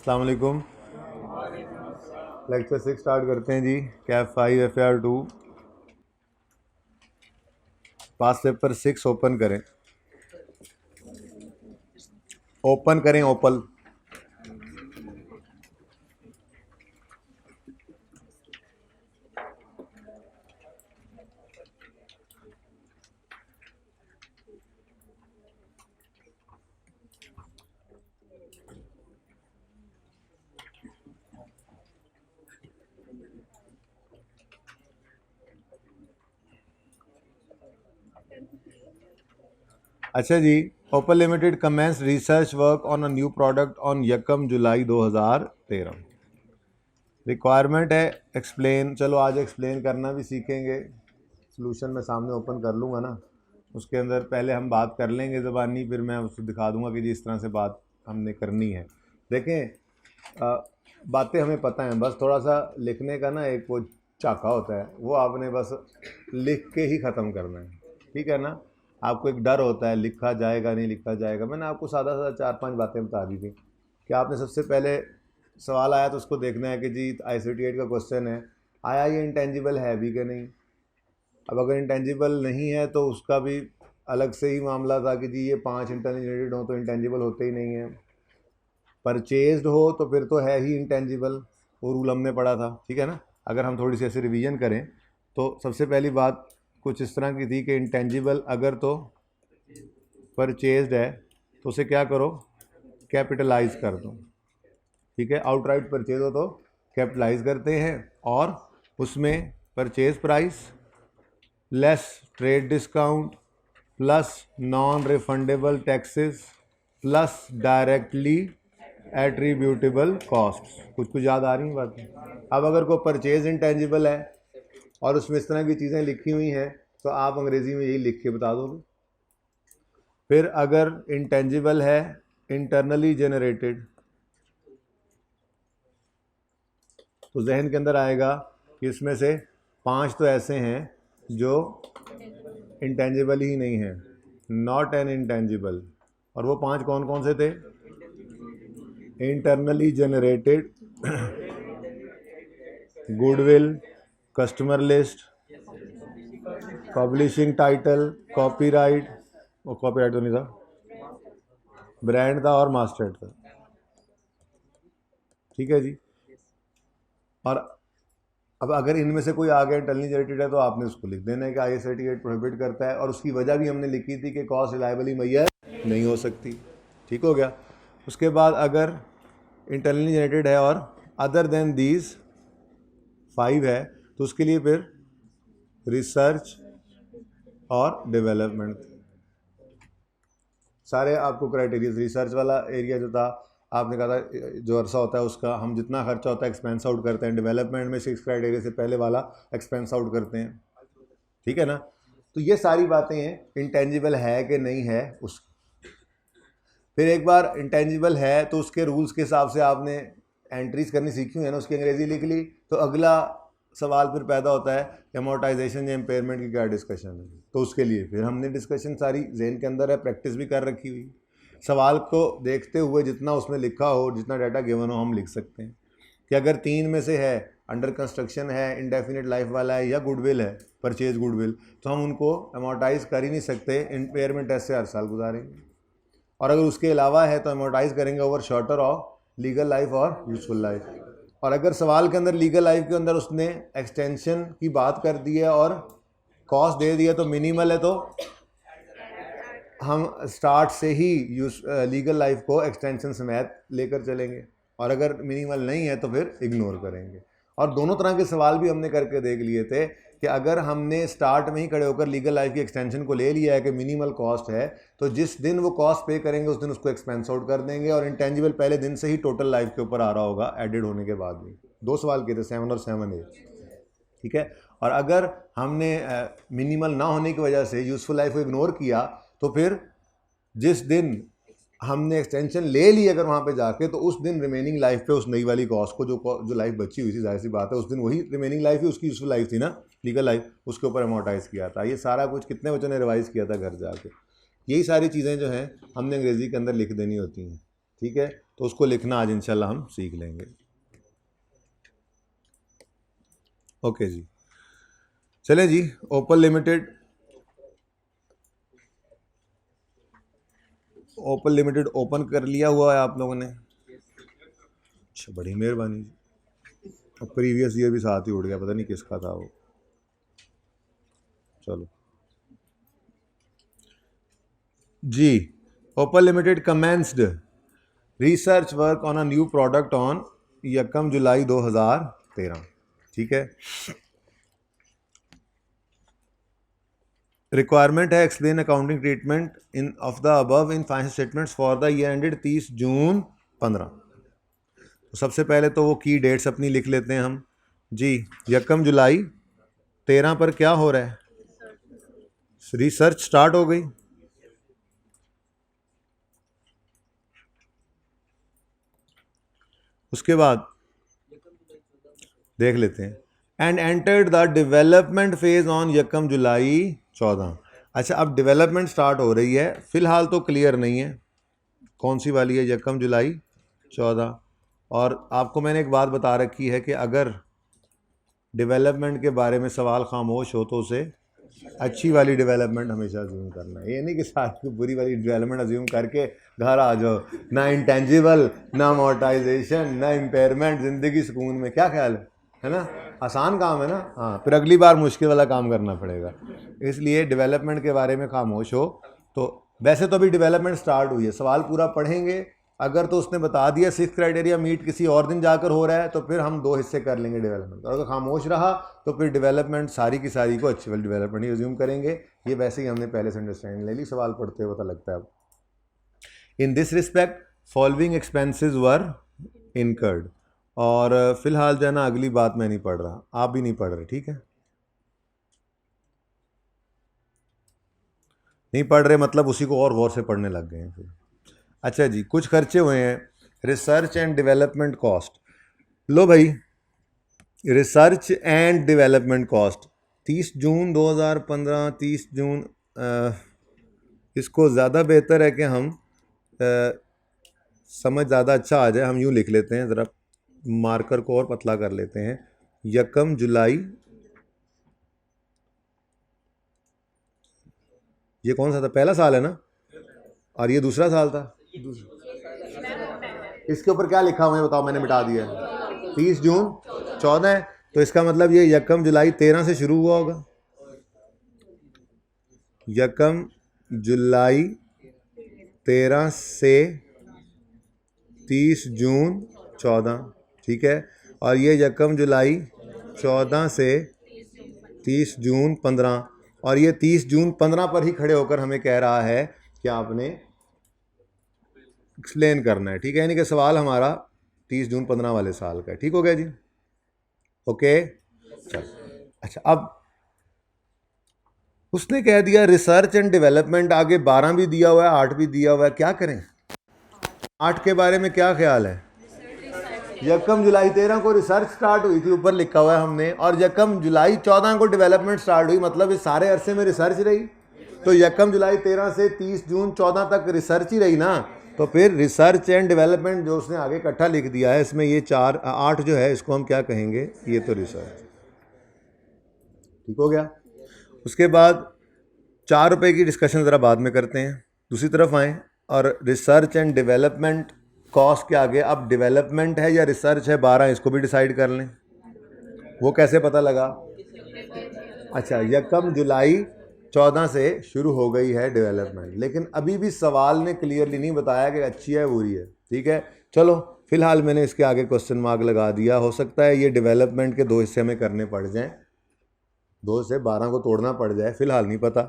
अस्सलाम वालेकुम। Lecture 6 start करते हैं जी। कैफ 5 FAR 2 पास पेपर 6 ओपन करें। ओपल। अच्छा जी, Opal limited commence research work on a new product on 1 July 2013। Requirement है एक्सप्लेन। चलो आज एक्सप्लेन करना भी सीखेंगे। सॉल्यूशन मैं सामने ओपन कर लूँगा ना, उसके अंदर पहले हम बात कर लेंगे ज़बानी, फिर मैं उसको दिखा दूँगा कि जी इस तरह से बात हमने करनी है। देखें, बातें हमें पता हैं, बस थोड़ा सा लिखने का ना एक वो झाका होता है, वो आपने बस लिख के ही ख़त्म करना है। ठीक है ना। आपको एक डर होता है लिखा जाएगा नहीं लिखा जाएगा। मैंने आपको सादा 4-5 बातें बता दी थी कि आपने सबसे पहले सवाल आया तो उसको देखना है कि जी ICT 8 का क्वेश्चन है, आया ये इंटेंजिबल है भी कि नहीं। अब अगर इंटेंजिबल नहीं है तो उसका भी अलग से ही मामला था कि जी ये 5 इंटरनली जनरेटेड हो तो इंटेंजिबल होते ही नहीं है। परचेज्ड हो तो फिर तो है ही इंटेंजिबल, वो रूल हमने पढ़ा था। ठीक है ना। अगर हम थोड़ी सी ऐसे रिवीजन करें तो सबसे पहली बात कुछ इस तरह की थी कि इंटेंजिबल अगर तो परचेज्ड है तो उसे क्या करो, कैपिटलाइज कर दो। ठीक है। आउटराइट परचेज हो तो कैपिटलाइज करते हैं और उसमें purchase price less trade discount plus non refundable taxes plus directly attributable cost. कुछ याद आ रही हैं बातें। अब अगर कोई परचेज इंटेंजिबल है और उसमें इस तरह की चीज़ें लिखी हुई हैं तो आप अंग्रेज़ी में यही लिख के बता दोगे। फिर अगर इंटेंजिबल है इंटरनली जनरेटेड तो जहन के अंदर आएगा कि इसमें से 5 तो ऐसे हैं जो इंटेंजिबल ही नहीं है, नॉट एन इंटेंजिबल। और वो 5 कौन कौन से थे? Internally generated, goodwill, customer list, publishing title, copyright, वो कॉपीराइट तो नहीं था, ब्रांड था और मास्टर्ड था। ठीक है जी। और अब अगर इनमें से कोई आ गया इंटरनली जनरेटेड है तो आपने उसको लिख देना है कि ICT 8 प्रोहिबिट करता है, और उसकी वजह भी हमने लिखी थी कि कॉस्ट रिलायबली मुहैया नहीं हो सकती। ठीक हो गया। उसके बाद अगर इंटरनली जनरेटेड है और अदर देन दीज 5 है तो उसके लिए फिर रिसर्च और डेवलपमेंट सारे आपको क्राइटेरिया। रिसर्च वाला एरिया जो था आपने कहा था जो अरसा होता है उसका हम जितना खर्चा होता है एक्सपेंस आउट करते हैं। डेवलपमेंट में 6 क्राइटेरिया से पहले वाला एक्सपेंस आउट करते हैं। ठीक है ना। तो ये सारी बातें हैं इंटेंजिबल है कि नहीं है उस। फिर एक बार इंटेंजिबल है तो उसके रूल्स के हिसाब से आपने एंट्रीज करनी सीखी हुई है ना, उसकी अंग्रेजी लिख ली। तो अगला सवाल फिर पैदा होता है कि अमोर्टाइजेशन या इम्पेयरमेंट की क्या डिस्कशन है। तो उसके लिए फिर हमने डिस्कशन सारी जहन के अंदर है, प्रैक्टिस भी कर रखी हुई। सवाल को देखते हुए जितना उसमें लिखा हो, जितना डाटा गिवन हो, हम लिख सकते हैं कि अगर 3 में से है, अंडर कंस्ट्रक्शन है, इंडेफिनिट लाइफ वाला है या गुडविल है, परचेज गुडविल, तो हम उनको अमोर्टाइज कर ही नहीं सकते। इम्पेयरमेंट टेस्ट से हर साल गुजारेंगे। और अगर उसके अलावा है तो अमोर्टाइज करेंगे over shorter of legal life और यूजफुल लाइफ। और अगर सवाल के अंदर लीगल लाइफ के अंदर उसने एक्सटेंशन की बात कर दी है और कॉस्ट दे दिया तो मिनिमल है, तो हम स्टार्ट से ही लीगल लाइफ को एक्सटेंशन समेत लेकर चलेंगे। और अगर मिनिमल नहीं है तो फिर इग्नोर करेंगे। और दोनों तरह के सवाल भी हमने करके देख लिए थे कि अगर हमने स्टार्ट में ही खड़े होकर लीगल लाइफ की एक्सटेंशन को ले लिया है कि मिनिमल कॉस्ट है, तो जिस दिन वो कॉस्ट पे करेंगे उस दिन उसको एक्सपेंस आउट कर देंगे। और इंटेंजिबल पहले दिन से ही टोटल लाइफ के ऊपर आ रहा होगा एडेड होने के बाद भी। 2 सवाल किए थे, 7 और 7A। ठीक है। और अगर हमने मिनिमल ना होने की वजह से यूजफुल लाइफ को इग्नोर किया तो फिर जिस दिन हमने एक्सटेंशन ले ली अगर वहाँ पे जाके, तो उस दिन रिमेनिंग लाइफ पे उस नई वाली कॉस्ट को जो लाइफ बची हुई थी, जाहिर सी बात है उस दिन वही रिमेनिंग लाइफ ही उसकी यूजफुल लाइफ थी ना, लीगल लाइफ, उसके ऊपर अमोर्टाइज किया था। ये सारा कुछ कितने बच्चों ने रिवाइज किया था घर जाके। यही सारी चीज़ें जो हैं हमने अंग्रेज़ी के अंदर लिख देनी होती हैं। ठीक है, तो उसको लिखना आज इंशाल्लाह हम सीख लेंगे। ओके जी, चले जी। ओपल लिमिटेड ओपन कर लिया हुआ है आप लोगों ने? अच्छा, बड़ी मेहरबानी जी। अब प्रीवियस ईयर भी साथ ही उड़ गया, पता नहीं किसका था वो। चलो जी। Opal limited commenced research work on a new product on 1 July 2013। ठीक है, रिक्वायरमेंट है explain accounting treatment in of the above in financial statements for the year ended 30 June 15। तो सबसे पहले तो वो की डेट्स अपनी लिख लेते हैं हम जी। 1 जुलाई 13 पर क्या हो रहा है? रिसर्च स्टार्ट हो गई। उसके बाद देख लेते हैं, and entered the development phase on 1 July 14। अच्छा, अब डेवलपमेंट स्टार्ट हो रही है, फिलहाल तो क्लियर नहीं है कौन सी वाली है, 1 जुलाई 14। और आपको मैंने एक बात बता रखी है कि अगर डेवलपमेंट के बारे में सवाल खामोश हो तो उसे अच्छी वाली डेवलपमेंट हमेशा अज्यूम करना है। ये नहीं कि सारी बुरी वाली डेवलपमेंट अज्यूम करके घर आ जाओ, ना इंटेंजिबल, ना अमोर्टाइजेशन, ना इम्पेयरमेंट, ज़िंदगी सुकून में। क्या ख्याल है ना? आसान काम है ना? हाँ, फिर अगली बार मुश्किल वाला काम करना पड़ेगा। इसलिए डेवलपमेंट के बारे में खामोश हो। तो वैसे तो अभी डेवलपमेंट स्टार्ट हुई है, सवाल पूरा पढ़ेंगे। अगर तो उसने बता दिया 6 क्राइटेरिया मीट किसी और दिन जाकर हो रहा है, तो फिर हम 2 हिस्से कर लेंगे डेवलपमेंट। और अगर खामोश रहा तो फिर डेवलपमेंट सारी की सारी को अच्छी वाली डेवलपमेंट ही अज्यूम करेंगे। ये वैसे ही हमने पहले से अंडरस्टैंडिंग ले ली, सवाल पढ़ते हुए पता लगता है अब। इन this respect following expenses were incurred. और फिलहाल जो है ना, अगली बात मैं नहीं पढ़ रहा, आप भी नहीं पढ़ रहे, ठीक है? नहीं पढ़ रहे मतलब उसी को और गौर से पढ़ने लग गए हैं फिर। अच्छा जी, कुछ खर्चे हुए हैं। रिसर्च एंड डेवलपमेंट कॉस्ट, लो भाई, रिसर्च एंड डेवलपमेंट कॉस्ट 30 जून 2015, 30 जून। इसको ज़्यादा बेहतर है कि हम समझ ज़्यादा अच्छा आ जाए, हम यूँ लिख लेते हैं, ज़रा मार्कर को और पतला कर लेते हैं। 1 जुलाई, ये कौन सा था? पहला साल है ना, और ये दूसरा साल था। इसके ऊपर क्या लिखा हुआ है बताओ? मैंने मिटा दिया है। 30 जून 14 है, तो इसका मतलब ये 1 जुलाई 13 से शुरू हुआ होगा। 1 जुलाई 13 से 30 जून 14, ठीक है। और ये 1 जुलाई 14 से 30 जून 15, और ये 30 जून 15 पर ही खड़े होकर हमें कह रहा है कि आपने एक्सप्लेन करना है, ठीक है। यानी कि सवाल हमारा 30 जून 15 वाले साल का है, ठीक हो गया जी? ओके, चल। अच्छा, अब उसने कह दिया रिसर्च एंड डेवलपमेंट, आगे 12 भी दिया हुआ है, 8 भी दिया हुआ है, क्या करें? 8 के बारे में क्या ख्याल है? 1 जुलाई 13 को रिसर्च स्टार्ट हुई थी, ऊपर लिखा हुआ है हमने, और 1 जुलाई 14 को डेवलपमेंट स्टार्ट हुई, मतलब इस सारे अरसे में रिसर्च रही। तो 1 जुलाई 13 से 30 जून 14 तक रिसर्च ही रही ना, तो फिर रिसर्च एंड डेवलपमेंट जो उसने आगे इकट्ठा लिख दिया है, इसमें ये 8 जो है इसको हम क्या कहेंगे? ये तो रिसर्च, ठीक हो गया। उसके बाद 4 रुपये की डिस्कशन ज़रा बाद में करते हैं, दूसरी तरफ आएँ। और रिसर्च एंड डेवलपमेंट कॉस्ट के आगे अब डेवलपमेंट है या रिसर्च है 12, इसको भी डिसाइड कर लें। वो कैसे पता लगा? अच्छा, 1 जुलाई 14 से शुरू हो गई है डेवलपमेंट, लेकिन अभी भी सवाल ने क्लियरली नहीं बताया कि अच्छी है बुरी है, ठीक है। चलो फिलहाल मैंने इसके आगे क्वेश्चन मार्क लगा दिया। हो सकता है ये डेवलपमेंट के 2 हिस्से हमें करने पड़ जाएं, 2 से 12 को तोड़ना पड़ जाए, फिलहाल नहीं पता।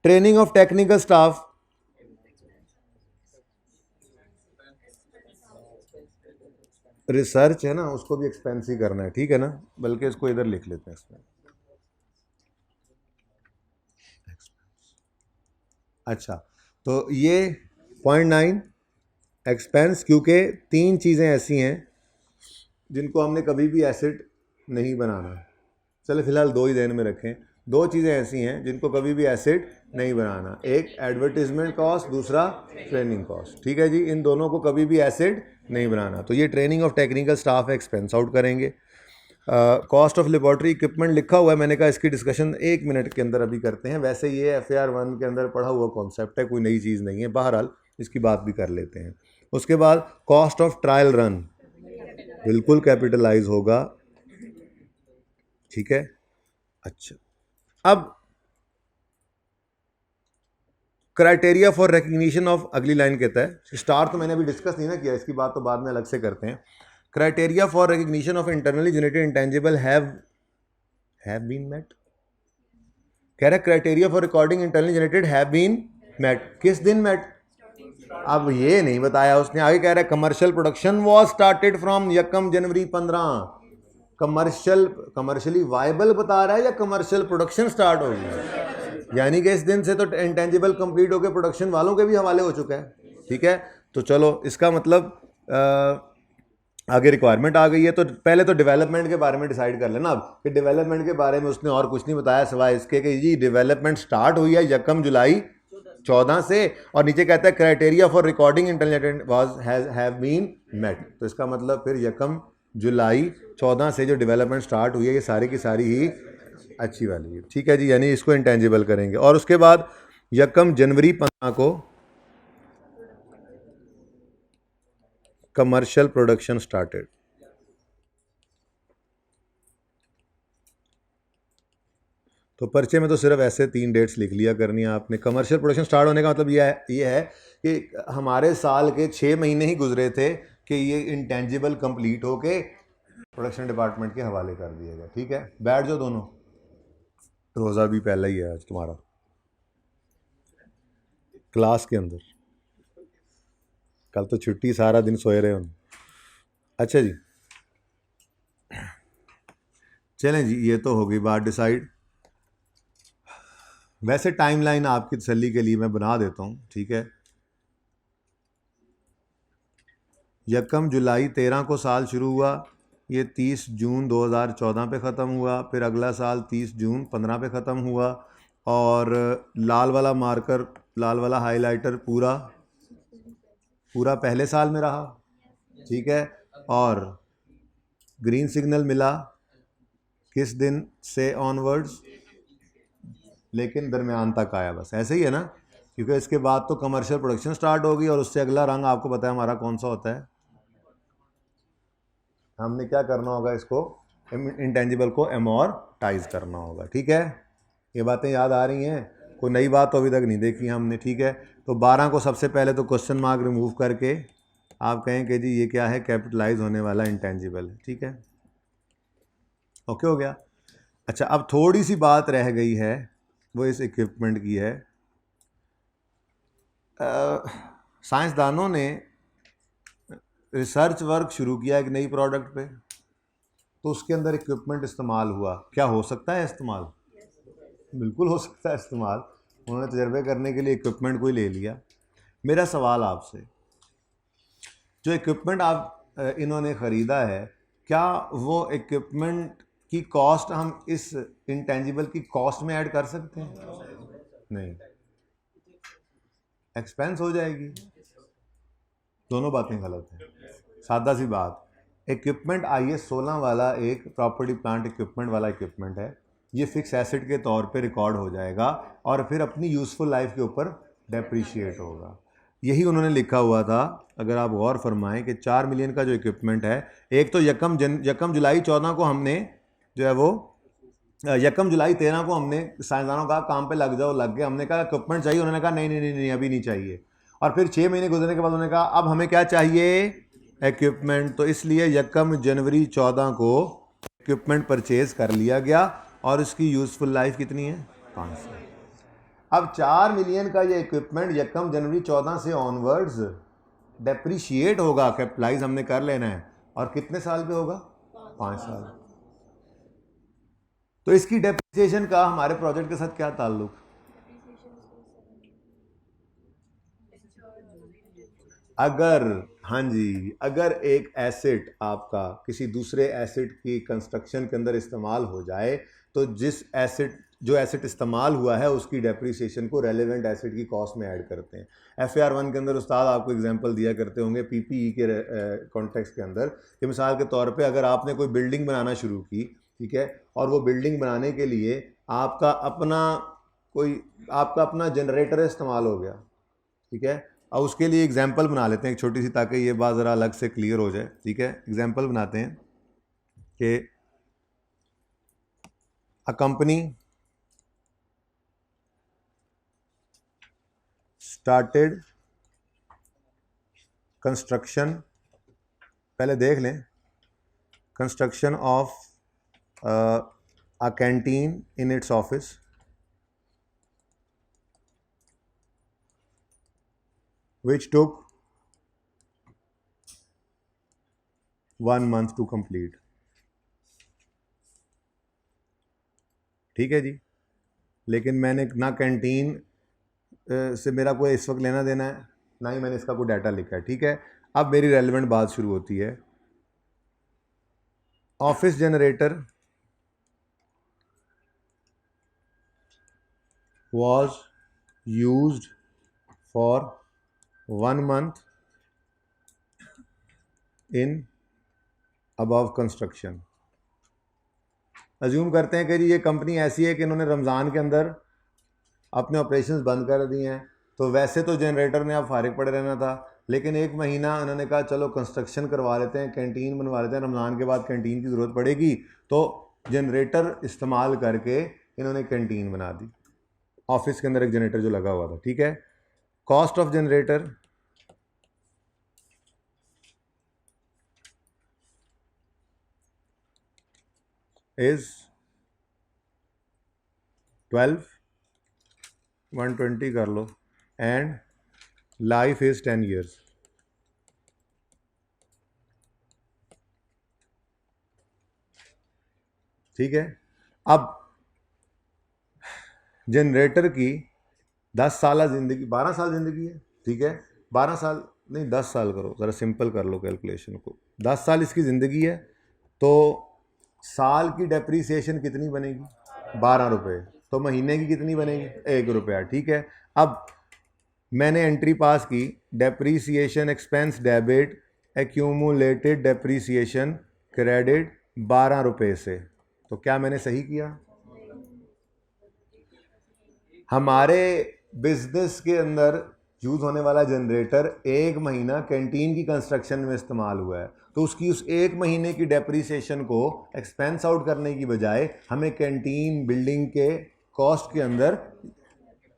Training of technical staff, research है ना, उसको भी एक्सपेंस ही करना है, ठीक है ना, बल्कि इसको इधर लिख लेते हैं इसमें। अच्छा, तो ये 0.9 एक्सपेंस, क्योंकि 3 चीज़ें ऐसी हैं जिनको हमने कभी भी एसेट नहीं बनाना। चलो फिलहाल 2 ही ध्यान में रखें। दो चीज़ें ऐसी हैं जिनको कभी भी एसिड नहीं बनाना, एक एडवर्टीजमेंट कॉस्ट, दूसरा ट्रेनिंग कॉस्ट, ठीक है जी। इन दोनों को कभी भी एसिड नहीं बनाना। तो ये training of technical staff expense out करेंगे। कॉस्ट ऑफ लेबॉर्ट्री इक्विपमेंट लिखा हुआ है, मैंने कहा इसकी डिस्कशन 1 मिनट के अंदर अभी करते हैं। वैसे ये FAR 1 के अंदर पढ़ा हुआ कॉन्सेप्ट है, कोई नई चीज़ नहीं है, बहरहाल इसकी बात भी कर लेते हैं। उसके बाद कॉस्ट ऑफ ट्रायल रन बिल्कुल कैपिटलाइज होगा, ठीक है। अच्छा, अब क्राइटेरिया फॉर रिकग्निशन ऑफ, अगली लाइन कहता है, स्टार तो मैंने अभी डिस्कस नहीं ना किया, इसकी बात तो बाद में अलग से करते हैं। Criteria for recognition of internally generated intangible have been met. कह रहा है criteria for recording internally generated have been met. किस दिन मेट? अब ये नहीं बताया उसने। आगे कह रहा है commercial production was started from 1 January 15। Commercially viable बता रहा है या कमर्शियल प्रोडक्शन स्टार्ट हो गई? यानी कि इस दिन से तो इंटेंजिबल कंप्लीट होकर प्रोडक्शन वालों के भी हवाले हो चुका है, ठीक है। तो चलो इसका मतलब आगे रिक्वायरमेंट आ गई है। तो पहले तो डेवलपमेंट के बारे में डिसाइड कर लेना अब कि डेवलपमेंट के बारे में उसने और कुछ नहीं बताया सिवाय इसके कि जी डेवलपमेंट स्टार्ट हुई है 1 जुलाई 14 से, और नीचे कहता है criteria for recording intelligent was have been met. तो इसका मतलब फिर 1 जुलाई 14 से जो डेवलपमेंट स्टार्ट हुई है ये सारी की सारी ही अच्छी वाली है, ठीक है जी। यानी इसको इंटेंजिबल करेंगे। और उसके बाद 1 जनवरी 15 को कमर्शियल प्रोडक्शन स्टार्टेड। तो पर्चे में तो सिर्फ ऐसे 3 डेट्स लिख लिया करनी है आपने। कमर्शियल प्रोडक्शन स्टार्ट होने का मतलब ये है कि हमारे साल के 6 महीने ही गुजरे थे कि ये इंटेंजिबल कंप्लीट होके प्रोडक्शन डिपार्टमेंट के हवाले कर दिया गया, ठीक है। बैठ जाओ दोनों, रोज़ा भी पहला ही है आज तुम्हारा क्लास के अंदर, कल तो छुट्टी, सारा दिन सोए रहे हो। अच्छा जी, चलें जी, ये तो हो गई बात डिसाइड। वैसे टाइमलाइन आपकी तसल्ली के लिए मैं बना देता हूँ, ठीक है। 1 जुलाई 13 को साल शुरू हुआ, ये 30 जून 2014 पे ख़त्म हुआ, फिर अगला साल 30 जून 15 पे ख़त्म हुआ, और लाल वाला मार्कर, लाल वाला हाइलाइटर पूरा पहले साल में रहा, ठीक है। और ग्रीन सिग्नल मिला किस दिन से ऑनवर्ड्स, लेकिन दरमियान तक आया, बस ऐसे ही है ना, क्योंकि इसके बाद तो कमर्शियल प्रोडक्शन स्टार्ट होगी और उससे अगला रंग आपको पता है हमारा कौन सा होता है। हमने क्या करना होगा, इसको इंटेंजिबल को एमोर्टाइज करना होगा, ठीक है। ये बातें याद आ रही हैं? कोई नई बात तो अभी तक नहीं देखी हमने, ठीक है। तो 12 को सबसे पहले तो क्वेश्चन मार्क रिमूव करके आप कहें कि जी ये क्या है, कैपिटलाइज होने वाला इंटेंजिबल, ठीक है। ओके हो गया। अच्छा, अब थोड़ी सी बात रह गई है, वो इस इक्विपमेंट की है। साइंसदानों ने रिसर्च वर्क शुरू किया एक नई प्रोडक्ट पे, तो उसके अंदर इक्विपमेंट इस्तेमाल हुआ। क्या हो सकता है इस्तेमाल? बिल्कुल हो सकता है इस्तेमाल। उन्होंने तजर्बे करने के लिए इक्विपमेंट को ही ले लिया। मेरा सवाल आपसे, जो इक्विपमेंट आप इन्होंने ख़रीदा है, क्या वो इक्विपमेंट की कॉस्ट हम इस इंटेंजिबल की कॉस्ट में ऐड कर सकते हैं? नहीं, एक्सपेंस हो जाएगी। दोनों बातें गलत हैं। सादा सी बात, इक्विपमेंट IS 16 वाला एक प्रॉपर्टी प्लांट इक्विपमेंट वाला इक्विपमेंट है। ये फिक्स एसेट के तौर पे रिकॉर्ड हो जाएगा और फिर अपनी यूज़फुल लाइफ के ऊपर डेप्रीशिएट होगा। यही उन्होंने लिखा हुआ था। अगर आप गौर फरमाएं कि 4 मिलियन का जो इक्विपमेंट है, एक तो 1 जुलाई 14 को हमने जो है वो 1 जुलाई 13 को हमने साइंसदानों का काम पे लग जाओ, लग गए। हमने कहा इक्विपमेंट चाहिए, उन्होंने कहा नहीं नहीं नहीं नहीं अभी नहीं चाहिए। और फिर 6 महीने गुजरने के बाद उन्होंने कहा अब हमें क्या चाहिए, इक्विपमेंट। तो इसलिए 1 जनवरी 14 को इक्विपमेंट परचेज कर लिया गया और इसकी यूज़फुल लाइफ कितनी है? 5 साल। अब 4 मिलियन का ये इक्विपमेंट 1 जनवरी 14 से ऑनवर्ड्स डेप्रीशिएट होगा, कैपिटलाइज हमने कर लेना है। और कितने साल पे होगा? 5 साल। तो इसकी डेप्रिसिएशन का हमारे प्रोजेक्ट के साथ क्या ताल्लुक? अगर, हाँ जी, अगर एक एसेट आपका किसी दूसरे एसेट की कंस्ट्रक्शन के अंदर इस्तेमाल हो जाए, तो जिस एसेट जो एसेट इस्तेमाल हुआ है उसकी डेप्रीसिएशन को रेलेवेंट एसेट की कॉस्ट में ऐड करते हैं। FAR 1 के अंदर उस्ताद आपको एग्जांपल दिया करते होंगे PPE के कॉन्टेक्स्ट के अंदर कि मिसाल के तौर पे अगर आपने कोई बिल्डिंग बनाना शुरू की, ठीक है, और वो बिल्डिंग बनाने के लिए आपका अपना जनरेटर इस्तेमाल हो गया, ठीक है। अब उसके लिए एग्जांपल बना लेते हैं एक छोटी सी, ताकि ये बात ज़रा अलग से क्लियर हो जाए, ठीक है। एग्जांपल बनाते हैं कि अ कंपनी स्टार्टेड कंस्ट्रक्शन, पहले देख लें, construction of a canteen in its office which took 1 month to complete। ठीक है जी, लेकिन मैंने ना कैंटीन से मेरा कोई इस वक्त लेना देना है, ना ही मैंने इसका कोई डाटा लिखा है, ठीक है। अब मेरी रेलेवेंट बात शुरू होती है। Office generator was used for 1 month in above construction। Assume करते हैं कि जी ये कंपनी ऐसी है कि इन्होंने रमज़ान के अंदर अपने ऑपरेशंस बंद कर दिए हैं, तो वैसे तो जनरेटर ने अब फारिग पड़े रहना था, लेकिन 1 महीना उन्होंने कहा चलो कंस्ट्रक्शन करवा लेते हैं, कैंटीन बनवा लेते हैं, रमज़ान के बाद कैंटीन की ज़रूरत पड़ेगी, तो जनरेटर इस्तेमाल करके इन्होंने कैंटीन बना दी। ऑफिस के अंदर एक जनरेटर जो लगा हुआ था, ठीक है। कॉस्ट ऑफ जनरेटर इज 12, 120 कर लो, एंड लाइफ इज 10 years। ठीक है। अब जनरेटर की 10 साल ज़िंदगी, 12 साल ज़िंदगी है, ठीक है, 12 साल नहीं 10 साल करो, ज़रा सिंपल कर लो कैलकुलेशन को, 10 साल इसकी ज़िंदगी है, तो साल की डेप्रीसिएशन कितनी बनेगी? 12 रुपये। तो महीने की कितनी बनेगी? 1 रुपया, ठीक है। अब मैंने एंट्री पास की, depreciation expense debit, accumulated depreciation credit 12 रुपये से, तो क्या मैंने सही किया? हमारे बिजनेस के अंदर यूज़ होने वाला जनरेटर 1 महीना कैंटीन की कंस्ट्रक्शन में इस्तेमाल हुआ है, तो उसकी उस 1 महीने की डेप्रीसिएशन को एक्सपेंस आउट करने की बजाय हमें कैंटीन बिल्डिंग के कॉस्ट के अंदर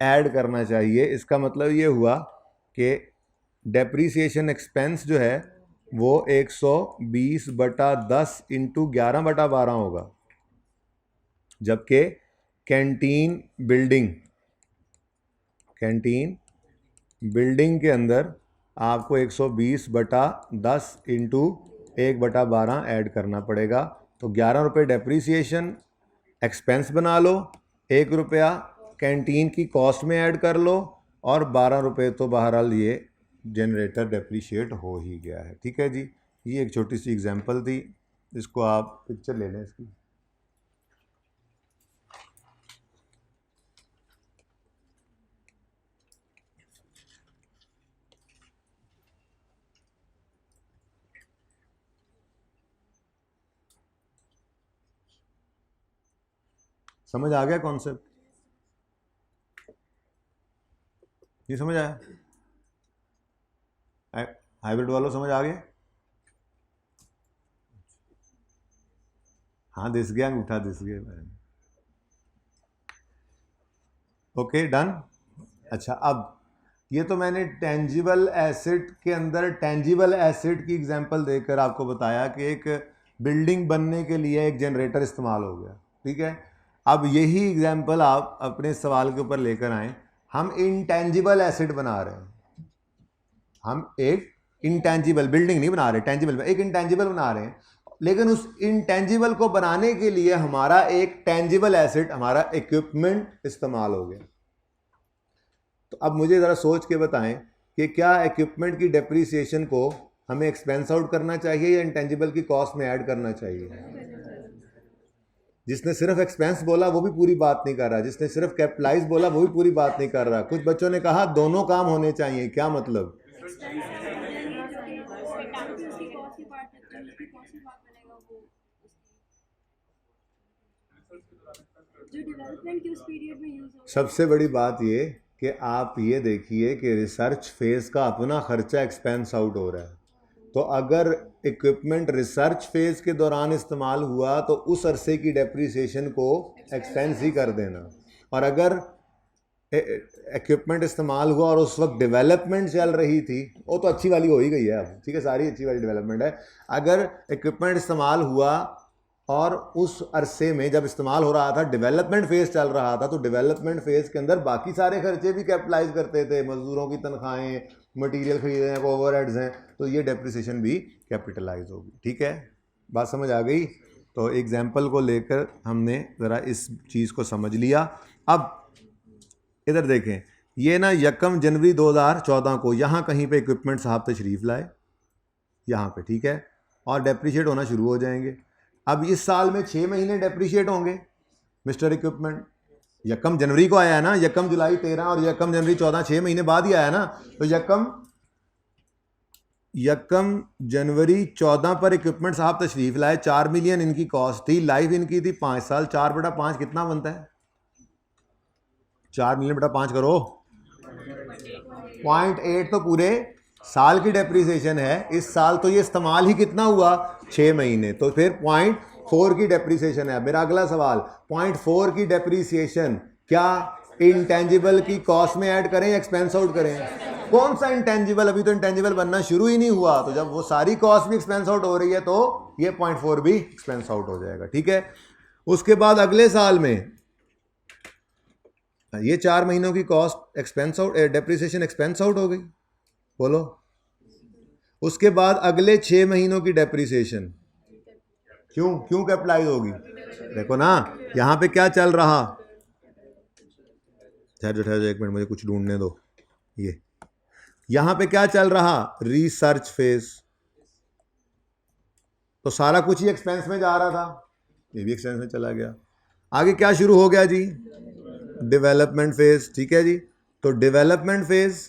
ऐड करना चाहिए। इसका मतलब ये हुआ कि डेप्रीसिएशन एक्सपेंस जो है वो 120/10 इंटू 11/12 होगा, जबकि कैंटीन बिल्डिंग के अंदर आपको 120/10 इंटू 1/12 ऐड करना पड़ेगा। तो 11 रुपये डेप्रीसिएशन एक्सपेंस बना लो, 1 रुपया कैंटीन की कॉस्ट में ऐड कर लो, और 12 रुपये तो बहरहाल ये जनरेटर डेप्रीशिएट हो ही गया है। ठीक है जी, ये एक छोटी सी एग्जांपल थी, इसको आप पिक्चर ले लें इसकी। समझ आ गया कॉन्सेप्ट? ये समझ आया? हाइब्रिड वालों समझ आ गया? हाँ दिस गया, अंगूठा दिस गया। Okay done. अच्छा, अब ये तो मैंने टेंजिबल एसेट के अंदर टेंजिबल एसेट की एग्जांपल देकर आपको बताया कि एक बिल्डिंग बनने के लिए एक जनरेटर इस्तेमाल हो गया, ठीक है। अब यही एग्जांपल आप अपने सवाल के ऊपर लेकर आए, हम इंटेंजिबल एसेट बना रहे हैं, हम एक इंटेंजिबल बिल्डिंग नहीं बना रहे, टेंजिबल एक इंटेंजिबल बना रहे हैं, लेकिन उस इंटेंजिबल को बनाने के लिए हमारा एक टेंजिबल एसेट, हमारा इक्विपमेंट इस्तेमाल हो गया। तो अब मुझे ज़रा सोच के बताएं कि क्या इक्विपमेंट की डेप्रीसिएशन को हमें एक्सपेंस आउट करना चाहिए या इंटेंजिबल की कॉस्ट में ऐड करना चाहिए? जिसने सिर्फ एक्सपेंस बोला वो भी पूरी बात नहीं कर रहा, जिसने सिर्फ कैपिटलाइज बोला वो भी पूरी बात नहीं कर रहा। कुछ बच्चों ने कहा दोनों काम होने चाहिए, क्या मतलब? सबसे बड़ी बात ये कि आप ये देखिए कि रिसर्च फेज का अपना खर्चा एक्सपेंस आउट हो रहा है। तो अगर इक्विपमेंट रिसर्च फेज के दौरान इस्तेमाल हुआ तो उस अरसे की डेप्रिसिएशन को एक्सपेंस ही कर देना। और अगर इक्विपमेंट इस्तेमाल हुआ और उस वक्त डेवलपमेंट चल रही थी, वो तो अच्छी वाली हो ही गई है अब, ठीक है, सारी अच्छी वाली डेवलपमेंट है। अगर इक्विपमेंट इस्तेमाल हुआ और उस अरसे में जब इस्तेमाल हो रहा था डेवलपमेंट फेज चल रहा था, तो डेवलपमेंट फेज के अंदर बाकी सारे खर्चे भी कैपिटलाइज करते थे, मजदूरों की तनख्वाहें, मटेरियल खरीदे हैं, ओवरहेड्स हैं, तो ये डेप्रिसिएशन भी कैपिटलाइज होगी। ठीक है, बात समझ आ गई? तो एग्जाम्पल को लेकर हमने ज़रा इस चीज़ को समझ लिया। अब इधर देखें, ये ना 1 जनवरी 2014 को यहाँ कहीं पे इक्विपमेंट साहब तशरीफ़ लाए, यहाँ पे, ठीक है, और डेप्रिशिएट होना शुरू हो जाएंगे। अब इस साल में 6 महीने डेप्रिशिएट होंगे मिस्टर इक्विपमेंट। 1 जनवरी को आया है ना, 1 जुलाई 13 और 1 जनवरी 14, 6 महीने बाद ही आया ना। तो 1 जनवरी 14 पर इक्विपमेंट साहब तशरीफ लाए, 4 मिलियन इनकी कॉस्ट थी, लाइफ इनकी थी 5 साल। 4/5 कितना बनता है? 4 मिलियन बटा 5 करो, 0.8 तो पूरे साल की डेप्रिसिएशन है। इस साल तो ये इस्तेमाल ही कितना हुआ? 6 महीने, तो फिर 0.4 की डेप्रिसिएशन है। मेरा अगला सवाल, 0.4 की डेप्रिसिएशन क्या इंटेंजिबल की कॉस्ट में ऐड करें या एक्सपेंस आउट करें? कौन सा इंटेंजिबल? अभी तो इंटेंजिबल बनना शुरू ही नहीं हुआ। तो जब वो सारी कॉस्ट भी एक्सपेंस आउट हो रही है तो ये 0.4 भी एक्सपेंस आउट हो जाएगा। ठीक है, उसके बाद अगले साल में ये 4 महीनों की cost expense out, depreciation expense out हो गई, बोलो। उसके बाद अगले 6 महीनों की डेप्रिसिएशन क्यों कैपिटलाइज होगी? देखो ना यहां पे क्या चल रहा, ठहर जाओ 1 मिनट, मुझे कुछ ढूंढने दो। ये यहां पे क्या चल रहा? रिसर्च फेज, तो सारा कुछ ही एक्सपेंस में जा रहा था, ये भी एक्सपेंस में चला गया। आगे क्या शुरू हो गया जी? Development phase. ठीक है जी, तो डेवलपमेंट फेज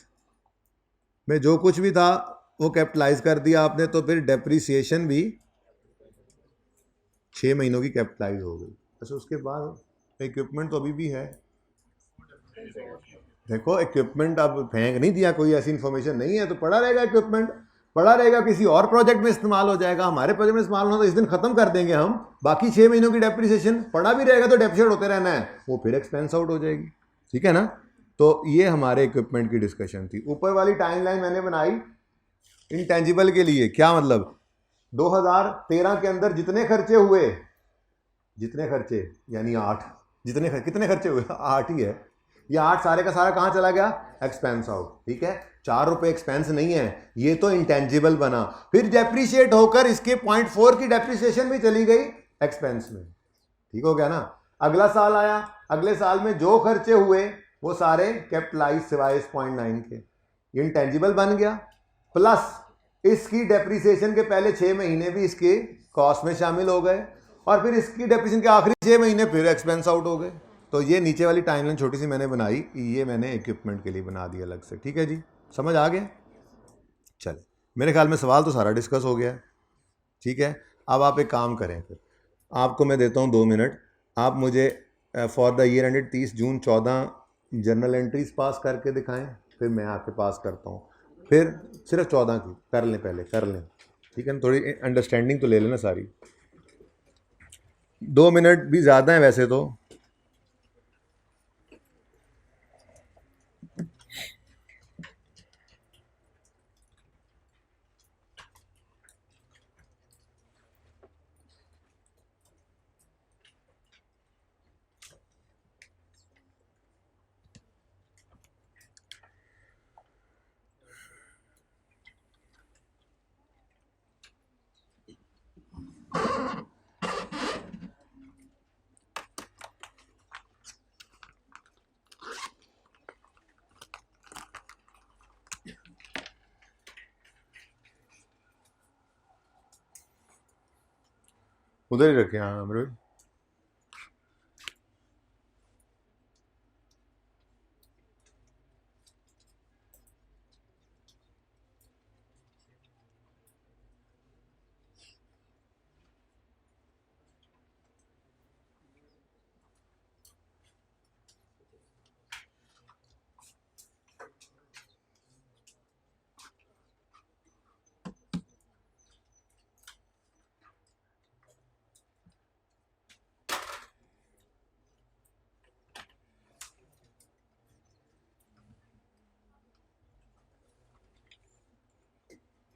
में जो कुछ भी था वो कैपिटलाइज कर दिया आपने, तो फिर डेप्रिसिएशन भी 6 महीनों की कैपिटलाइज हो गई। अच्छा, उसके बाद इक्विपमेंट तो अभी भी है। देखो इक्विपमेंट अब फेंक नहीं दिया, कोई ऐसी इंफॉर्मेशन नहीं है, तो पड़ा रहेगा इक्विपमेंट, पड़ा रहेगा, किसी और प्रोजेक्ट में इस्तेमाल हो जाएगा। हमारे प्रोजेक्ट में इस्तेमाल होना तो इस दिन खत्म कर देंगे हम, बाकी 6 महीनों की डेप्रिसिएशन पड़ा भी रहेगा, तो डेप्रिशिएट होते रहना है, वो फिर एक्सपेंस आउट हो जाएगी। ठीक है ना? तो ये हमारे इक्विपमेंट की डिस्कशन थी। ऊपर वाली टाइमलाइन मैंने बनाई इंटेंजिबल के लिए, क्या मतलब? 2013 के अंदर जितने खर्चे हुए, जितने खर्चे यानी 8, कितने खर्चे हुए? 8 ही है। ये 8 सारे का सारा कहाँ चला गया? Expense out. ठीक है, 4 रुपए एक्सपेंस नहीं है, ये तो इंटेंजिबल बना, फिर डेप्रिशिएट होकर इसके 0.4 की डेप्रिसिएशन भी चली गई एक्सपेंस में। ठीक हो गया ना? अगला साल आया, अगले साल में जो खर्चे हुए वो सारे कैपिटलाइज सिवाय इस 0.9 के, इंटेंजिबल बन गया, प्लस इसकी डेप्रिसिएशन के पहले 6 महीने भी इसके कॉस्ट में शामिल हो गए, और फिर इसकी डेप्रिसिएशन के आखिरी 6 महीने फिर एक्सपेंस आउट हो गए। तो ये नीचे वाली टाइमलाइन छोटी सी मैंने बनाई, ये मैंने इक्विपमेंट के लिए बना दी अलग से। ठीक है जी, समझ आ गया? चले, मेरे ख्याल में सवाल तो सारा डिस्कस हो गया। ठीक है, अब आप एक काम करें, फिर आपको मैं देता हूँ 2 मिनट, आप मुझे for the year ended 30 June 14 journal entries pass करके दिखाएं, फिर मैं आपके पास करता हूँ, फिर सिर्फ 14 की कर लें, पहले कर लें। ठीक है ना, थोड़ी अंडरस्टैंडिंग तो ले लेना सारी। 2 मिनट भी ज़्यादा है वैसे तो। उधर ही रखे, हाँ अमरुल।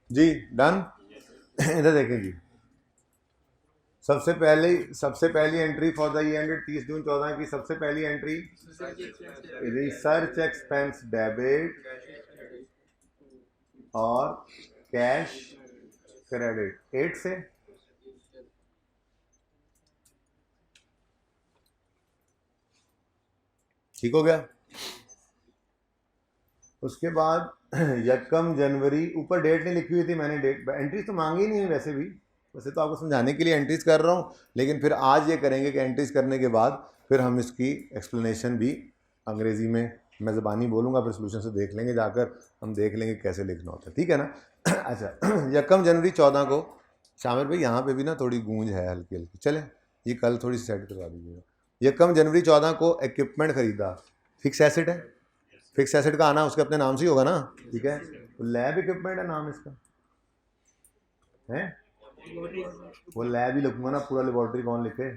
जी डन। इधर देखें जी, सबसे पहली entry for the year ended 30 जून 2014 की सबसे पहली एंट्री रिसर्च एक्सपेंस डेबिट और कैश क्रेडिट 8 से। ठीक हो गया। उसके बाद यकम जनवरी, ऊपर डेट नहीं लिखी हुई थी मैंने, डेट एंट्रीज तो मांगी ही नहीं है वैसे तो आपको समझाने के लिए एंट्रीज कर रहा हूँ, लेकिन फिर आज ये करेंगे कि एंट्रीज करने के बाद फिर हम इसकी एक्सप्लेनेशन भी अंग्रेज़ी में मैं ज़बानी बोलूँगा, फिर सोल्यूशन से देख लेंगे, जाकर हम देख लेंगे कैसे लिखना होता है, ठीक है ना। अच्छा, यकम जनवरी 14 को, शामिर भाई यहाँ पे भी ना थोड़ी गूंज है हल्की हल्की, चले ये कल थोड़ी सेट करवा दीजिएगा। यकम जनवरी 14 को इक्विपमेंट खरीदा, फिक्स एसेट है, फिक्स एसेट का आना उसके अपने नाम से ही होगा ना, ठीक है। तो लैब इक्विपमेंट है नाम इसका, है वो लैब ही लिखूंगा ना, पूरा लेबोरेटरी कौन लिखे।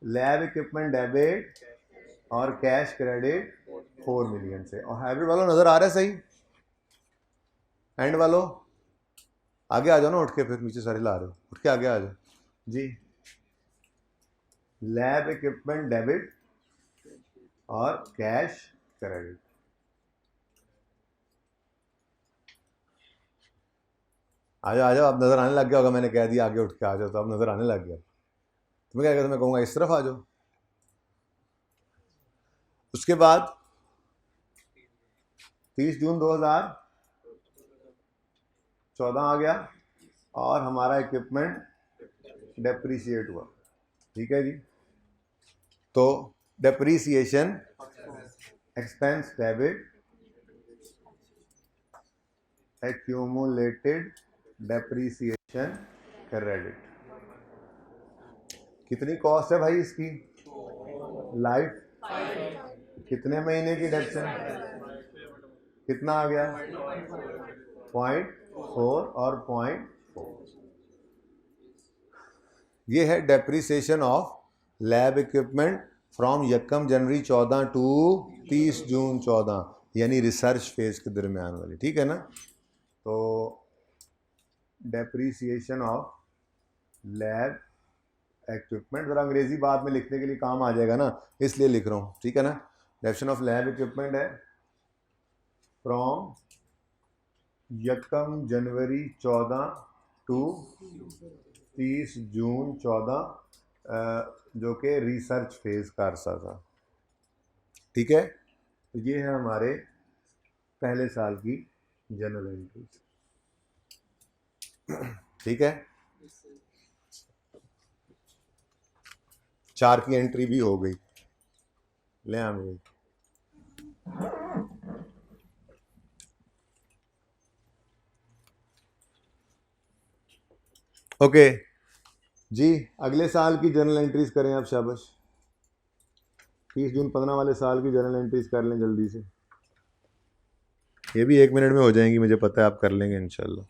लैब इक्विपमेंट डेबिट और कैश क्रेडिट 4 मिलियन से। और हाइब्रिड वालों नजर आ रहा है सही, एंड वालों आगे आ जाओ ना, उठ के, फिर नीचे सारे ला रहे हो, उठ के आगे आ जाओ जी। लैब इक्विपमेंट डेबिट और कैश क्रेडिट, आ जाओ आ जाओ, अब नजर आने लग गया होगा, मैंने कह दिया आगे उठ के आ जाओ तो अब नजर आने लग गया। तुम्हें क्या कहता, मैं कहूँगा इस तरफ आ जाओ। उसके बाद 30 जून 2014 आ गया और हमारा इक्विपमेंट डेप्रीशिएट हुआ, ठीक है जी। तो depreciation expense debit, accumulated depreciation credit. कितनी कॉस्ट है भाई इसकी, लाइफ कितने महीने की डेप्शन, कितना आ गया 0.4 और 0.4। ये है depreciation of lab equipment from यकम जनवरी 14 टू 30 जून 14, यानी रिसर्च फेज के दरमियान वाली, ठीक है ना। तो डेप्रीसिएशन ऑफ लैब इक्विपमेंट, ज़रा अंग्रेजी बाद में लिखने के लिए काम आ जाएगा ना, इसलिए लिख रहा हूँ, ठीक है ना। डेप्शन ऑफ लैब इक्विपमेंट है फ्रॉम यकम जनवरी 14 टू 30 जून 14, जो कि रिसर्च फेज का अरसा था, ठीक है। तो ये है हमारे पहले साल की जनरल एंट्रीज, ठीक है। 4 की एंट्री भी हो गई, ले आ गई। ओके जी, अगले साल की जर्नल एंट्रीज करें आप, शाबाश। 30 जून 15 वाले साल की जर्नल एंट्रीज कर लें जल्दी से, ये भी 1 मिनट में हो जाएंगी, मुझे पता है आप कर लेंगे इंशाल्लाह।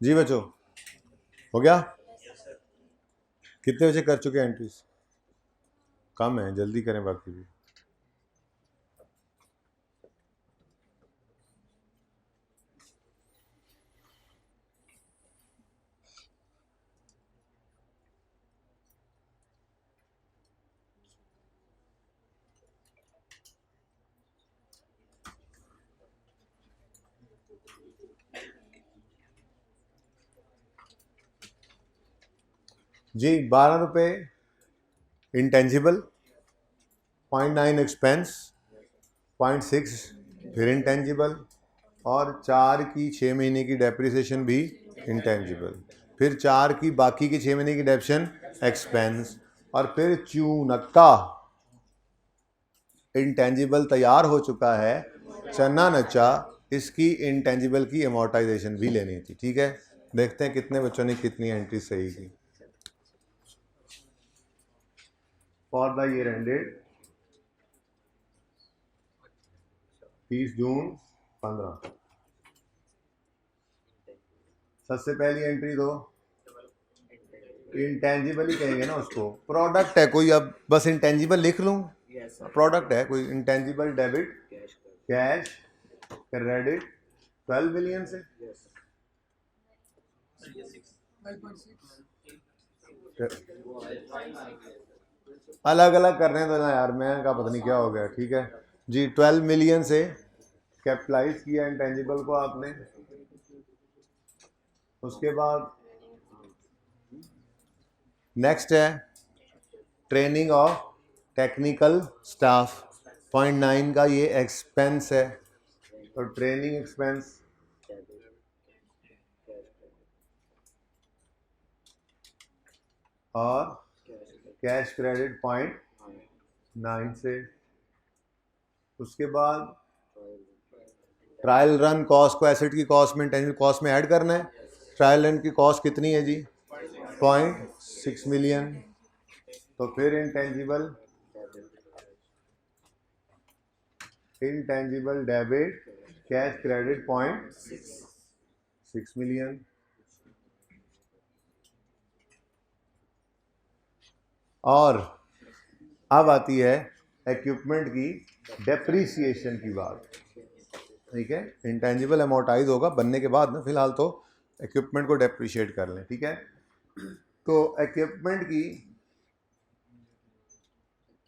जी बच्चों, हो गया? कितने बजे कर चुके एंट्रीज? कम है, जल्दी करें बाकी भी। जी 12 रुपये इंटेंजिबल, 0.9 एक्सपेंस, 0.6 फिर इंटेंजिबल, और 4 की 6 महीने की डेप्रिसिएशन भी इंटेंजिबल, फिर 4 की बाकी की 6 महीने की डेप्शन एक्सपेंस, और फिर चूनक्का इंटेंजिबल तैयार हो चुका है, चना नचा, इसकी इंटेंजिबल की अमोर्टाइजेशन भी लेनी थी। ठीक है, देखते हैं कितने बच्चों ने कितनी एंट्री सही की। For the year ended 30 June 15, सबसे पहली एंट्री दो, इंटेंजिबल ही कहेंगे ना उसको, प्रोडक्ट है कोई, अब बस इंटेंजिबल लिख लूँ, प्रोडक्ट है कोई, intangible debit cash credit 12 million से, अलग अलग करने दो ना यार, मैं का पता नहीं क्या हो गया। ठीक है जी, 12 मिलियन से कैपिटलाइज किया इंटेंजिबल को आपने। उसके बाद नेक्स्ट है ट्रेनिंग ऑफ टेक्निकल स्टाफ, 0.9 का ये एक्सपेंस है, तो ट्रेनिंग एक्सपेंस और कैश क्रेडिट 0.9 से। उसके बाद ट्रायल रन कॉस्ट को एसेट की कॉस्ट में, इंटेंजिबल कॉस्ट में ऐड करना है। ट्रायल रन की कॉस्ट कितनी है जी? 0.6 मिलियन, तो फिर intangible debit cash credit 0.6 million. और अब आती है इक्विपमेंट की डेप्रीसिएशन की बात। ठीक है, इंटेंजिबल अमोर्टाइज होगा बनने के बाद ना, फिलहाल तो इक्विपमेंट को डेप्रीशिएट कर लें। ठीक है, तो इक्विपमेंट की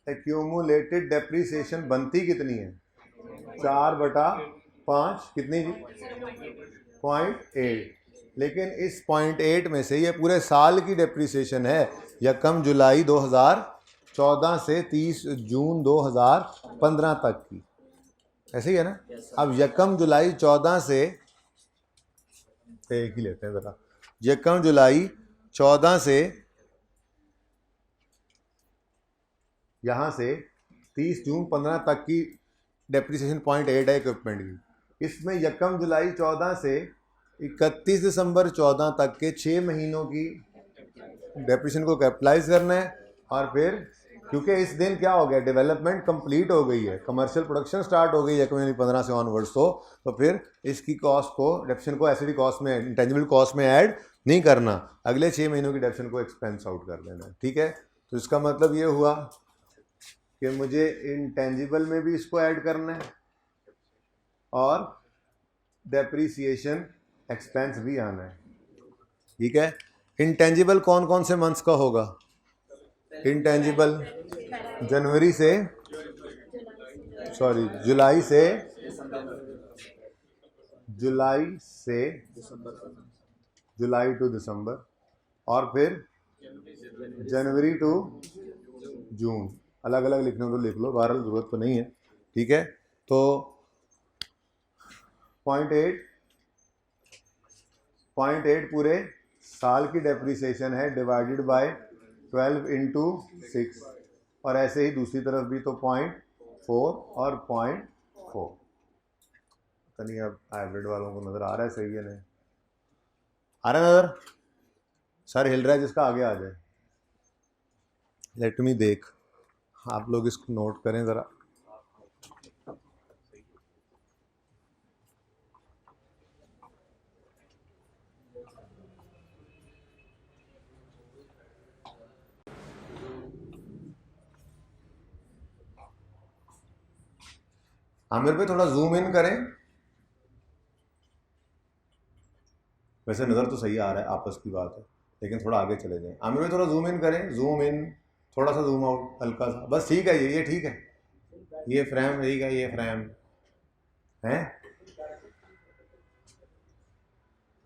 एक्यूमुलेटेड डेप्रीसिएशन बनती कितनी है? 4/5, कितनी जी? 0.8। लेकिन इस 0.8 में से ये पूरे साल की डेप्रीसिएशन है, यकम जुलाई 2014 से 30 जून 2015 तक की, ऐसे ही है ना? अब यकम जुलाई 14 से, एक ही लेते हैं ज़रा, यकम जुलाई 14 से यहाँ से 30 जून 15 तक की डेप्रीसिएशन 0.8 है इक्विपमेंट की। इसमें यकम जुलाई 14 से 31 दिसंबर 14 तक के 6 महीनों की डेप्रीसिएशन को कैपिटलाइज करना है, और फिर क्योंकि इस दिन क्या हो गया, डेवलपमेंट कंप्लीट हो गई है, कमर्शियल प्रोडक्शन स्टार्ट हो गई है यकम 15 से ऑनवर्ड्स, तो फिर इसकी कॉस्ट को, डेप्रीसिएशन को एसिड कॉस्ट में, इंटेंजिबल कॉस्ट में ऐड नहीं करना, अगले 6 महीनों की डेप्रीसिएशन को एक्सपेंस आउट कर देना है। ठीक है, तो इसका मतलब ये हुआ कि मुझे इंटेंजिबल में भी इसको ऐड करना है और डेप्रीसिएशन एक्सपेंस भी आना है। ठीक है, इंटेंजिबल कौन कौन से मंथ्स का होगा? इंटेंजिबल जनवरी से, सॉरी जुलाई से जुलाई टू दिसंबर, और फिर जनवरी टू जून, अलग अलग लिखने को लिख लो, बहरहाल जरूरत तो नहीं है। ठीक है, तो 0.8 पूरे साल की डेप्रीसिएशन है, डिवाइडेड बाय 12 इंटू 6, और ऐसे ही दूसरी तरफ भी, तो 0.4 और 0.4। पता नहीं अब हाइब्रिड वालों को नज़र आ रहा है सही है नहीं आ रहा है नज़र? सर हिल रहा है, जिसका आगे आ जाए। लेट मी देख, आप लोग इसको नोट करें ज़रा। आमिर पे थोड़ा जूम इन करें, वैसे नज़र तो सही आ रहा है, आपस की बात है, लेकिन थोड़ा आगे चले जाएं। आमिर पे थोड़ा जूम इन करें, जूम इन, थोड़ा सा जूम आउट, हल्का सा, बस। ठीक है, ये ठीक है, ये फ्रेम ठीक है, ये फ्रेम है।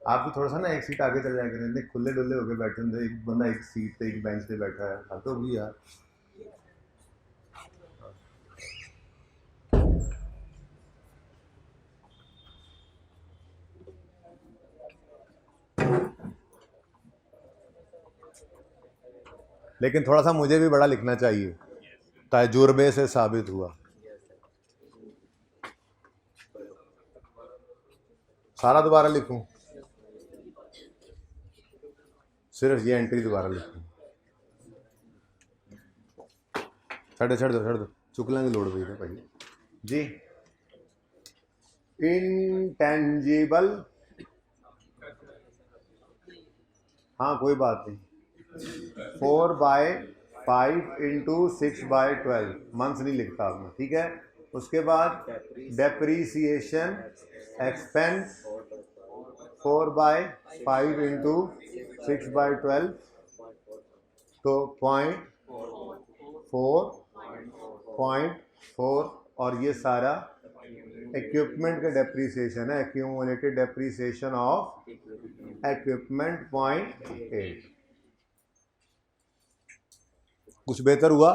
आप भी थोड़ा सा ना एक सीट आगे चले जाएंगे, इतने खुले डुल्ले होके बैठे होंगे, एक बंदा एक सीट पे एक बेंच पे बैठा है, हाँ तो भी यार। लेकिन थोड़ा सा मुझे भी बड़ा लिखना चाहिए, तजुर्बे से साबित हुआ। सारा दोबारा लिखूं, सिर्फ ये एंट्री दोबारा लिखूं? छड़ दो चुकलां की लोड़ पई भाई जी। इंटेंजिबल, हाँ कोई बात नहीं, 4/5 इंटू 6/12 मंथ्स नहीं लिखता आपने, ठीक है। उसके बाद डेप्रीसिएशन एक्सपेंस 4/5 इंटू 6/12, तो 0.4 और ये सारा इक्विपमेंट का डेप्रीसिएशन है, एक्यूमुलेटेड डेप्रीसिएशन ऑफ इक्विपमेंट 0.8। कुछ बेहतर हुआ?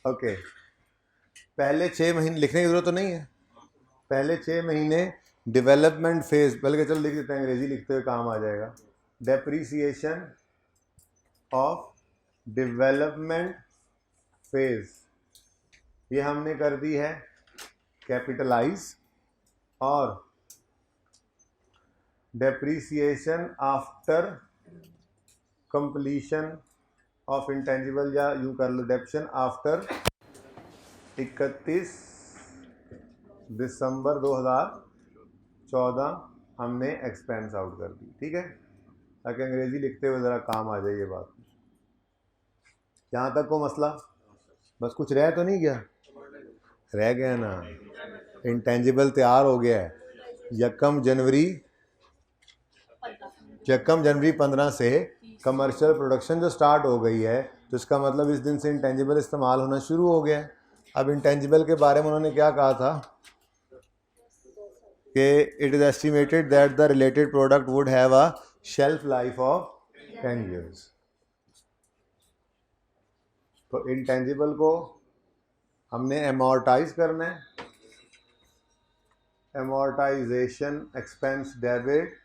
ओके, पहले 6 महीने लिखने की जरूरत तो नहीं है, पहले 6 महीने डेवलपमेंट फेज, बल्कि चलो लिख देते हैं, अंग्रेजी लिखते हुए काम आ जाएगा। डेप्रीसिएशन ऑफ डेवलपमेंट फेज, ये हमने कर दी है कैपिटलाइज, और depreciation after completion of intangible, या यूँ कर लो डेप्शन आफ्टर 31 दिसंबर 2014 हमने एक्सपेंस आउट कर दी, ठीक है, ताकि अंग्रेजी लिखते हुए ज़रा काम आ जाए ये बात। यहाँ तक को मसला, बस कुछ रह तो नहीं गया? रह गया ना, इंटेंजिबल तैयार हो गया है। यकम जनवरी 15 से कमर्शियल प्रोडक्शन जो स्टार्ट हो गई है, तो इसका मतलब इस दिन से इंटेंजिबल इस्तेमाल होना शुरू हो गया है। अब इंटेंजिबल के बारे में उन्होंने क्या कहा था कि it is estimated that the related product would have a shelf life of 10 years। तो इंटेंजिबल को हमने एमोर्टाइज करना है, amortisation expense debit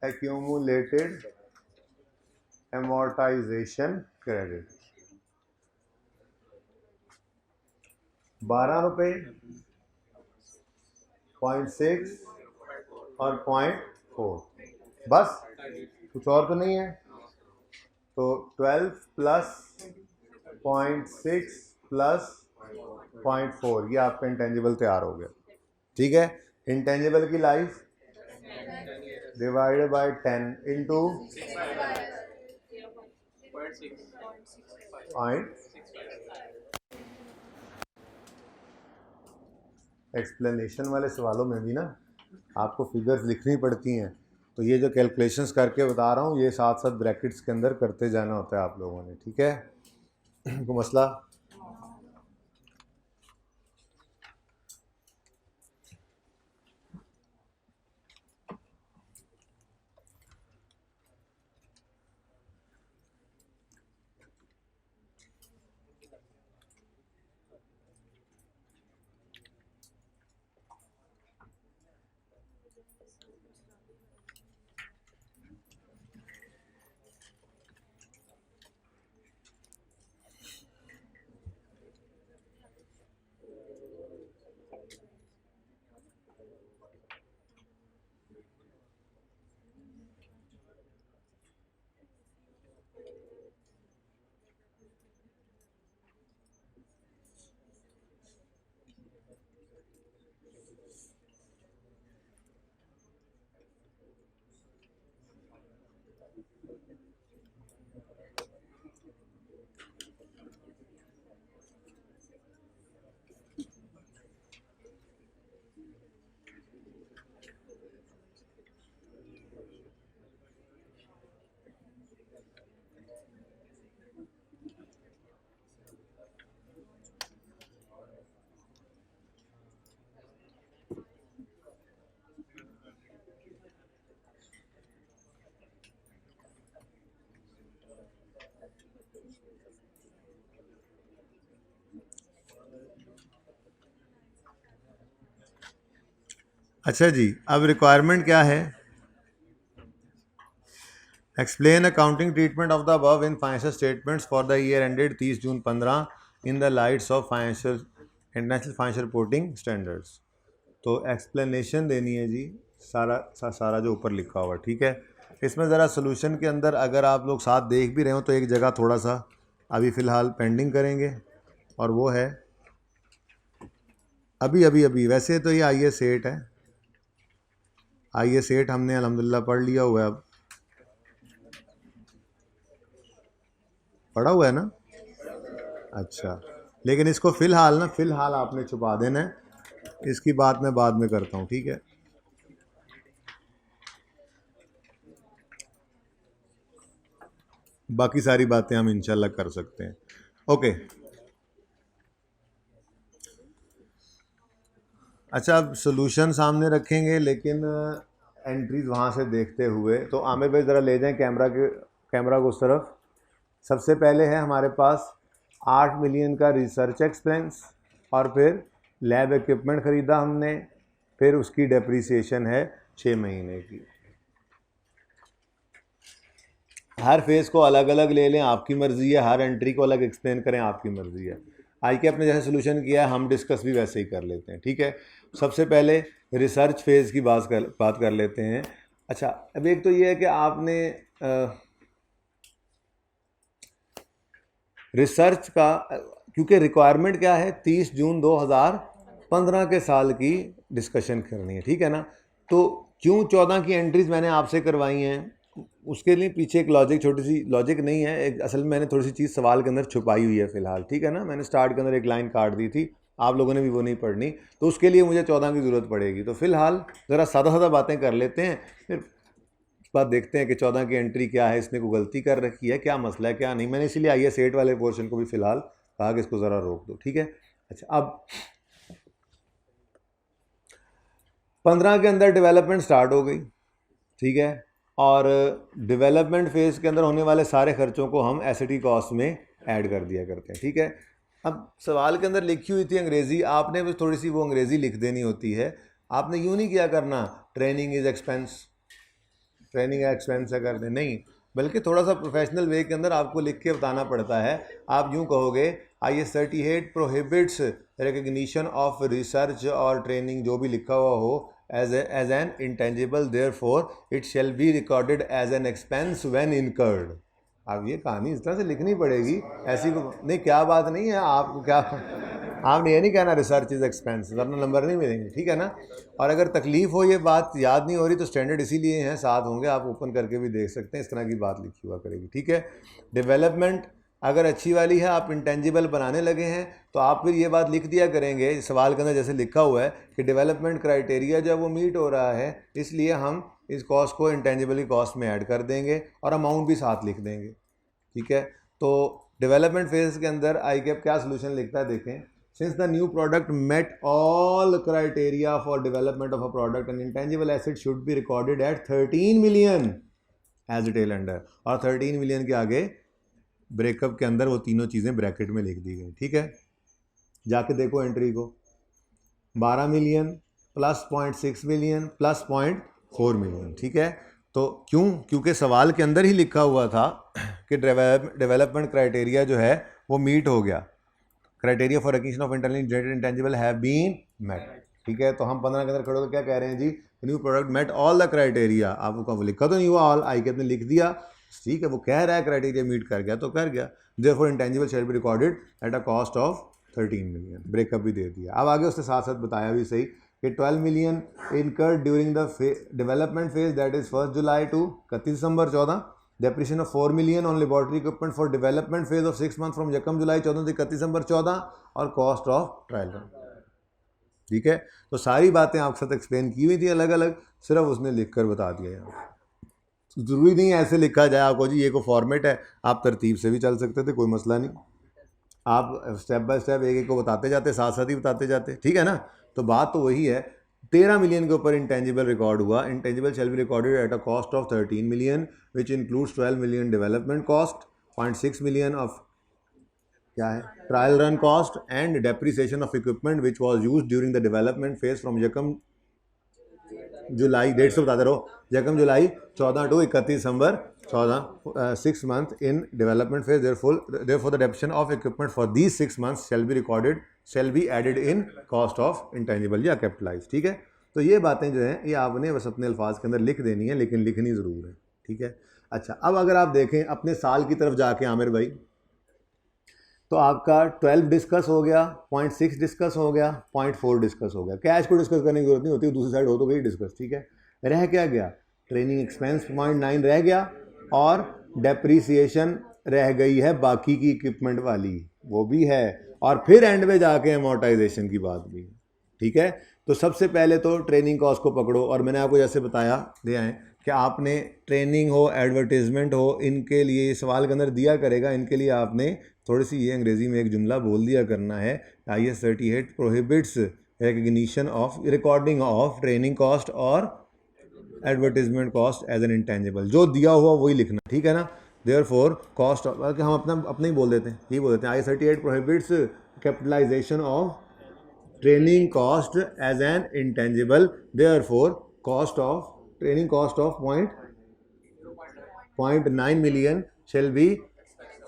accumulated amortization credit, 12 रुपये, 0.6 और 0.4, बस कुछ और तो नहीं है। तो 12 प्लस 0.6 प्लस 0.4, ये आपका इंटेंजिबल तैयार हो गया, ठीक है। इंटेंजिबल की life divided by 10 into 0.6। Explanation वाले सवालों में भी ना आपको फिगर्स लिखनी पड़ती हैं, तो ये जो कैलकुलेशंस करके बता रहा हूँ, ये साथ साथ ब्रैकेट्स के अंदर करते जाना होता है आप लोगों ने, ठीक है। कोई मसला? अच्छा जी, अब रिक्वायरमेंट क्या है? Explain accounting treatment of the above in financial statements for the year ended 30 June 15 in the lights off financial international financial reporting standards. तो एक्सप्लेनेशन देनी है जी, सारा जो ऊपर लिखा हुआ, ठीक है। इसमें ज़रा सोल्यूशन के अंदर अगर आप लोग साथ देख भी रहे हो तो एक जगह थोड़ा सा अभी फ़िलहाल पेंडिंग करेंगे, और वो है अभी वैसे तो ये IS8 है, IS8 हमने अल्हम्दुलिल्लाह पढ़ लिया हुआ है, अब पढ़ा हुआ है ना। अच्छा, लेकिन इसको फ़िलहाल आपने छुपा देना है, इसकी बात मैं बाद में करता हूँ, ठीक है। बाकी सारी बातें हम इंशाल्लाह कर सकते हैं। ओके, अच्छा अब सोल्यूशन सामने रखेंगे, लेकिन एंट्रीज वहाँ से देखते हुए, तो आमिर भाई ज़रा ले जाएं कैमरा को उस तरफ। सबसे पहले है हमारे पास 8 मिलियन का रिसर्च एक्सपेंस, और फिर लैब इक्विपमेंट ख़रीदा हमने, फिर उसकी डेप्रीसिएशन है 6 महीने की। हर फेज़ को अलग अलग ले लें, आपकी मर्ज़ी है, हर एंट्री को अलग एक्सप्लेन करें, आपकी मर्ज़ी है। ICAP ने जैसे सोल्यूशन किया है, हम डिस्कस भी वैसे ही कर लेते हैं, ठीक है। सबसे पहले रिसर्च फेज़ की बात कर लेते हैं। अच्छा, अब एक तो ये है कि आपने रिसर्च का, क्योंकि रिक्वायरमेंट क्या है, 30 जून 2015 के साल की डिस्कशन करनी है, ठीक है ना। तो क्यों 14 की एंट्रीज मैंने आपसे करवाई हैं, उसके लिए पीछे एक लॉजिक, छोटी सी लॉजिक नहीं है, एक असल में मैंने थोड़ी सी चीज़ सवाल के अंदर छुपाई हुई है फ़िलहाल, ठीक है ना। मैंने स्टार्ट के अंदर एक लाइन काट दी थी, आप लोगों ने भी वो नहीं पढ़नी, तो उसके लिए मुझे 14 की ज़रूरत पड़ेगी। तो फ़िलहाल ज़रा सादा बातें कर लेते हैं, फिर बात देखते हैं कि 14 की एंट्री क्या है, इसने कोई गलती कर रखी है, क्या मसला है, क्या नहीं। मैंने इसीलिए IS8 वाले पोर्शन को भी फ़िलहाल कहा कि इसको ज़रा रोक दो, ठीक है। अच्छा, अब 15 के अंदर डेवलपमेंट स्टार्ट हो गई, ठीक है, और डेवलपमेंट फेज़ के अंदर होने वाले सारे खर्चों को हम एसिटी कॉस्ट में ऐड कर दिया करते हैं, ठीक है। अब सवाल के अंदर लिखी हुई थी अंग्रेज़ी, आपने बस थोड़ी सी वो अंग्रेज़ी लिख देनी होती है। आपने यूँ नहीं किया करना training is expense, training expense है कर दे, नहीं, बल्कि थोड़ा सा प्रोफेशनल वे के अंदर आपको लिख के बताना पड़ता है। आप यूँ कहोगे IS38 prohibits recognition of research और ट्रेनिंग, जो भी लिखा हुआ हो, as an intangible, therefore it shall be recorded as an expense when incurred. अब ये कहानी इस तरह से लिखनी पड़ेगी, ऐसी को नहीं, क्या बात नहीं है, आपको क्या, आपने ये नहीं कहना रिसर्च इज़ एक्सपेंस, वरना नंबर नहीं मिलेंगे, ठीक है ना। और अगर तकलीफ़ हो, ये बात याद नहीं हो रही, तो स्टैंडर्ड इसीलिए हैं, साथ होंगे, आप ओपन करके भी देख सकते हैं, इस तरह की बात लिखी हुआ करेगी, ठीक है। डेवलपमेंट अगर अच्छी वाली है, आप इंटेंजिबल बनाने लगे हैं, तो आप फिर ये बात लिख दिया करेंगे सवाल के अंदर, जैसे लिखा हुआ है कि डेवलपमेंट क्राइटेरिया जब वो मीट हो रहा है, इसलिए हम इस कॉस्ट को इंटेंजिबल कॉस्ट में ऐड कर देंगे और अमाउंट भी साथ लिख देंगे, ठीक है। तो डेवलपमेंट फेज के अंदर ICAP क्या सोल्यूशन लिखता है, देखें। Since the new product met all criteria for development of a product, an intangible asset should be recorded at 13 million as tell under, और 13 मिलियन के आगे ब्रेकअप के अंदर वो तीनों चीज़ें ब्रैकेट में लिख दी गई, ठीक है। जाके देखो एंट्री को, 12 million plus 0.6 million plus 0.4 million, ठीक है। तो क्यों, क्योंकि सवाल के अंदर ही लिखा हुआ था कि डेवलपमेंट क्राइटेरिया जो है वो मीट हो गया, criteria for recognition of intangible have been met, ठीक है। तो हम 15 के अंदर खड़े होकर क्या कह रहे हैं जी, new product met all the criteria. आपको लिखा तो नहीं हुआ ऑल, ICAP ने लिख दिया, ठीक है, वो कह रहा है क्राइटेरिया मीट कर गया तो कर गया। Therefore intangible shell be recorded at a cost of 13 million, breakup भी दे दिया। अब आगे उसके साथ साथ बताया भी सही कि 12 million incurred during the development phase, that is 1 July to 31 December 14, depreciation of 4 million on laboratory equipment for development phase of 6 month from 1 July 14 से 31 दिसंबर 14, और कॉस्ट ऑफ ट्रायल रन, ठीक है। तो सारी बातें आपके साथ एक्सप्लेन की हुई थी अलग अलग, सिर्फ उसने लिख कर बता दिया यहाँ। ज़रूरी नहीं ऐसे लिखा जाए आपको जी, ये को फॉर्मेट है, आप तरतीब से भी चल सकते थे, कोई मसला नहीं, आप स्टेप बाय स्टेप एक एक को बताते जाते, साथ साथ ही बताते जाते, ठीक है ना। तो बात तो वही है, 13 मिलियन के ऊपर इंटेंजिबल रिकॉर्ड हुआ, intangible shell be recorded at a cost of 13 million which includes 12 million development cost, 0.6 million of क्या है trial run cost, and depreciation of equipment which was use during the development phase from यकम जुलाई, date से बताते रहो, यकम July 14 to 31 December 14, 6 months in development phase, therefore the depreciation of equipment for these 6 months shall be added in cost of intangible या capitalized। ठीक है, तो ये बातें जो हैं ये आपने बस अपने अल्फाज के अंदर लिख देनी है, लेकिन लिखनी ज़रूर है। ठीक है, अच्छा अब अगर आप देखें अपने साल की तरफ जाके आमिर भाई, तो आपका 12 डिस्कस हो गया, 0.6 डिस्कस हो गया, 0.4 डिस्कस हो गया। कैश को डिस्कस करने की जरूरत नहीं होती, दूसरी साइड हो तो गई डिस्कस। ठीक है, रह क्या गया, ट्रेनिंग एक्सपेंस 0.9 रह गया, और डेप्रीसिएशन रह गई है बाकी की इक्विपमेंट वाली, वो भी है, और फिर एंड में जाके अमोर्टाइजेशन की बात भी है। ठीक है, तो सबसे पहले तो ट्रेनिंग कॉस्ट को पकड़ो, और मैंने आपको जैसे बताया दिया है कि आपने ट्रेनिंग हो, एडवर्टीजमेंट हो, इनके लिए सवाल के अंदर दिया करेगा, इनके लिए आपने थोड़ी सी ये अंग्रेज़ी में एक जुमला बोल दिया करना है, IS 38 prohibits recognition of recording of training cost और advertisement cost as an intangible. जो दिया हुआ वही लिखना, ठीक है ना। देयरफॉर कॉस्ट ऑफ, हम अपना ही बोल देते हैं, यही बोल देते हैं, IS 38 prohibits capitalisation of training cost as an intangible, therefore cost of training cost of 0.9 million shall be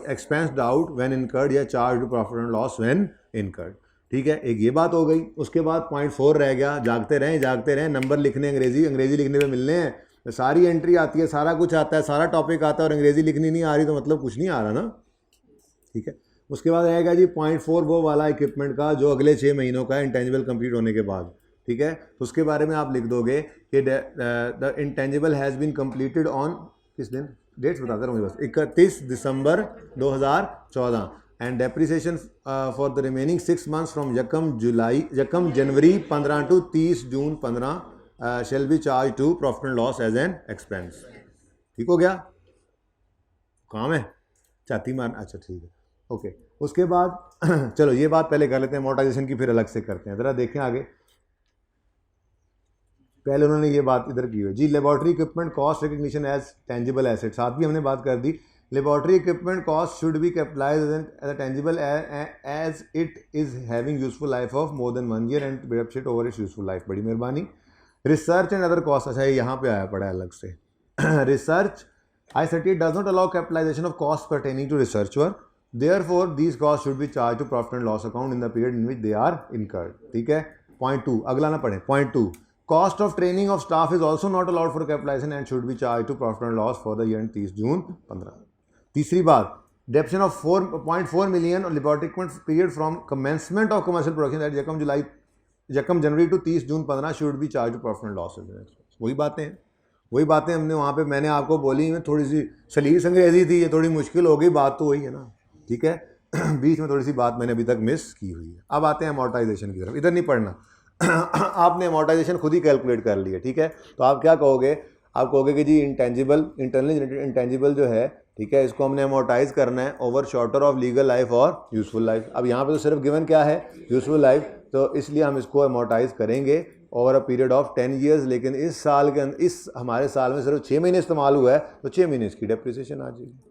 expensed out when incurred या charged to profit and loss when incurred। ठीक है, एक ये बात हो गई। उसके बाद 0.4 रह गया, जागते रहें, नंबर लिखने अंग्रेजी लिखने पे मिलने हैं, तो सारी एंट्री आती है, सारा कुछ आता है, सारा टॉपिक आता है, और अंग्रेजी लिखनी नहीं आ रही तो मतलब कुछ नहीं आ रहा ना। ठीक है, उसके बाद रहेगा जी 0.4 वो वाला इक्विपमेंट का जो अगले 6 महीनों का इंटेंजिबल कंप्लीट होने के बाद। ठीक है, तो उसके बारे में आप लिख दोगे कि the intangible has been completed on, किस दिन, डेट्स बताते रहूँगी बस, 31 December 2014, and depreciation for the remaining 6 months फ्रॉम यकम January 15 to 30 June 15 shall be charge to profit and loss as an expense. ठीक हो गया, काम है चाती मार, अच्छा ठीक है, ओके। उसके बाद चलो ये बात पहले कर लेते हैं, अमोर्टाइजेशन की फिर अलग से करते हैं। ज़रा देखें आगे, पहले उन्होंने ये बात इधर की हुई जी, laboratory equipment cost recognition as tangible asset, साथ भी हमने बात कर दी। Laboratory equipment cost should be capitalize as a tangible as it is having useful life of more than 1 year and benefit over its useful life. बड़ी मेहरबानी। Research and other cost, अच्छा ये यहाँ पे आया पड़ा है अलग से। Research IS 38 does not allow capitalisation of cost pertaining to research work, therefore these cost should be charge to profit and loss account in the period in which they are incurred. ठीक है, 0.2 अगला ना पढ़े, 0.2 Cost of training of staff is also not allowed for capitalization and should be charged to profit and loss for the year 30 June 15। तीसरी बात, depreciation of 4.4 million on laboratory equipment period from commencement of commercial production at यकम जनवरी to 30 June 15 should be charged to profit and loss। वही बातें हमने वहाँ पे मैंने आपको बोली, में थोड़ी सी सलीस अंग्रेजी थी, ये थोड़ी मुश्किल हो गई, बात तो वही है ना। ठीक है, बीच में थोड़ी सी बात मैंने अभी तक मिस की हुई है। अब आते हैं अमोर्टाइजेशन की तरफ, इधर नहीं पढ़ना। आपने अमोर्टाइजेशन खुद ही कैलकुलेट कर लिया। ठीक है, तो आप क्या कहोगे, आप कहोगे कि जी इंटरनली जनरेटेड इंटेंजिबल जो है, ठीक है, इसको हमने अमोर्टाइज करना है over shorter of legal life और यूजफुल लाइफ। अब यहाँ पे तो सिर्फ गिवन क्या है, यूजफुल लाइफ, तो इसलिए हम इसको अमोर्टाइज करेंगे over a period of 10 years। लेकिन इस साल के अंदर, इस हमारे साल में सिर्फ 6 महीने इस्तेमाल हुआ है, तो 6 महीने इसकी डेप्रिसिएशन आ जाएगी।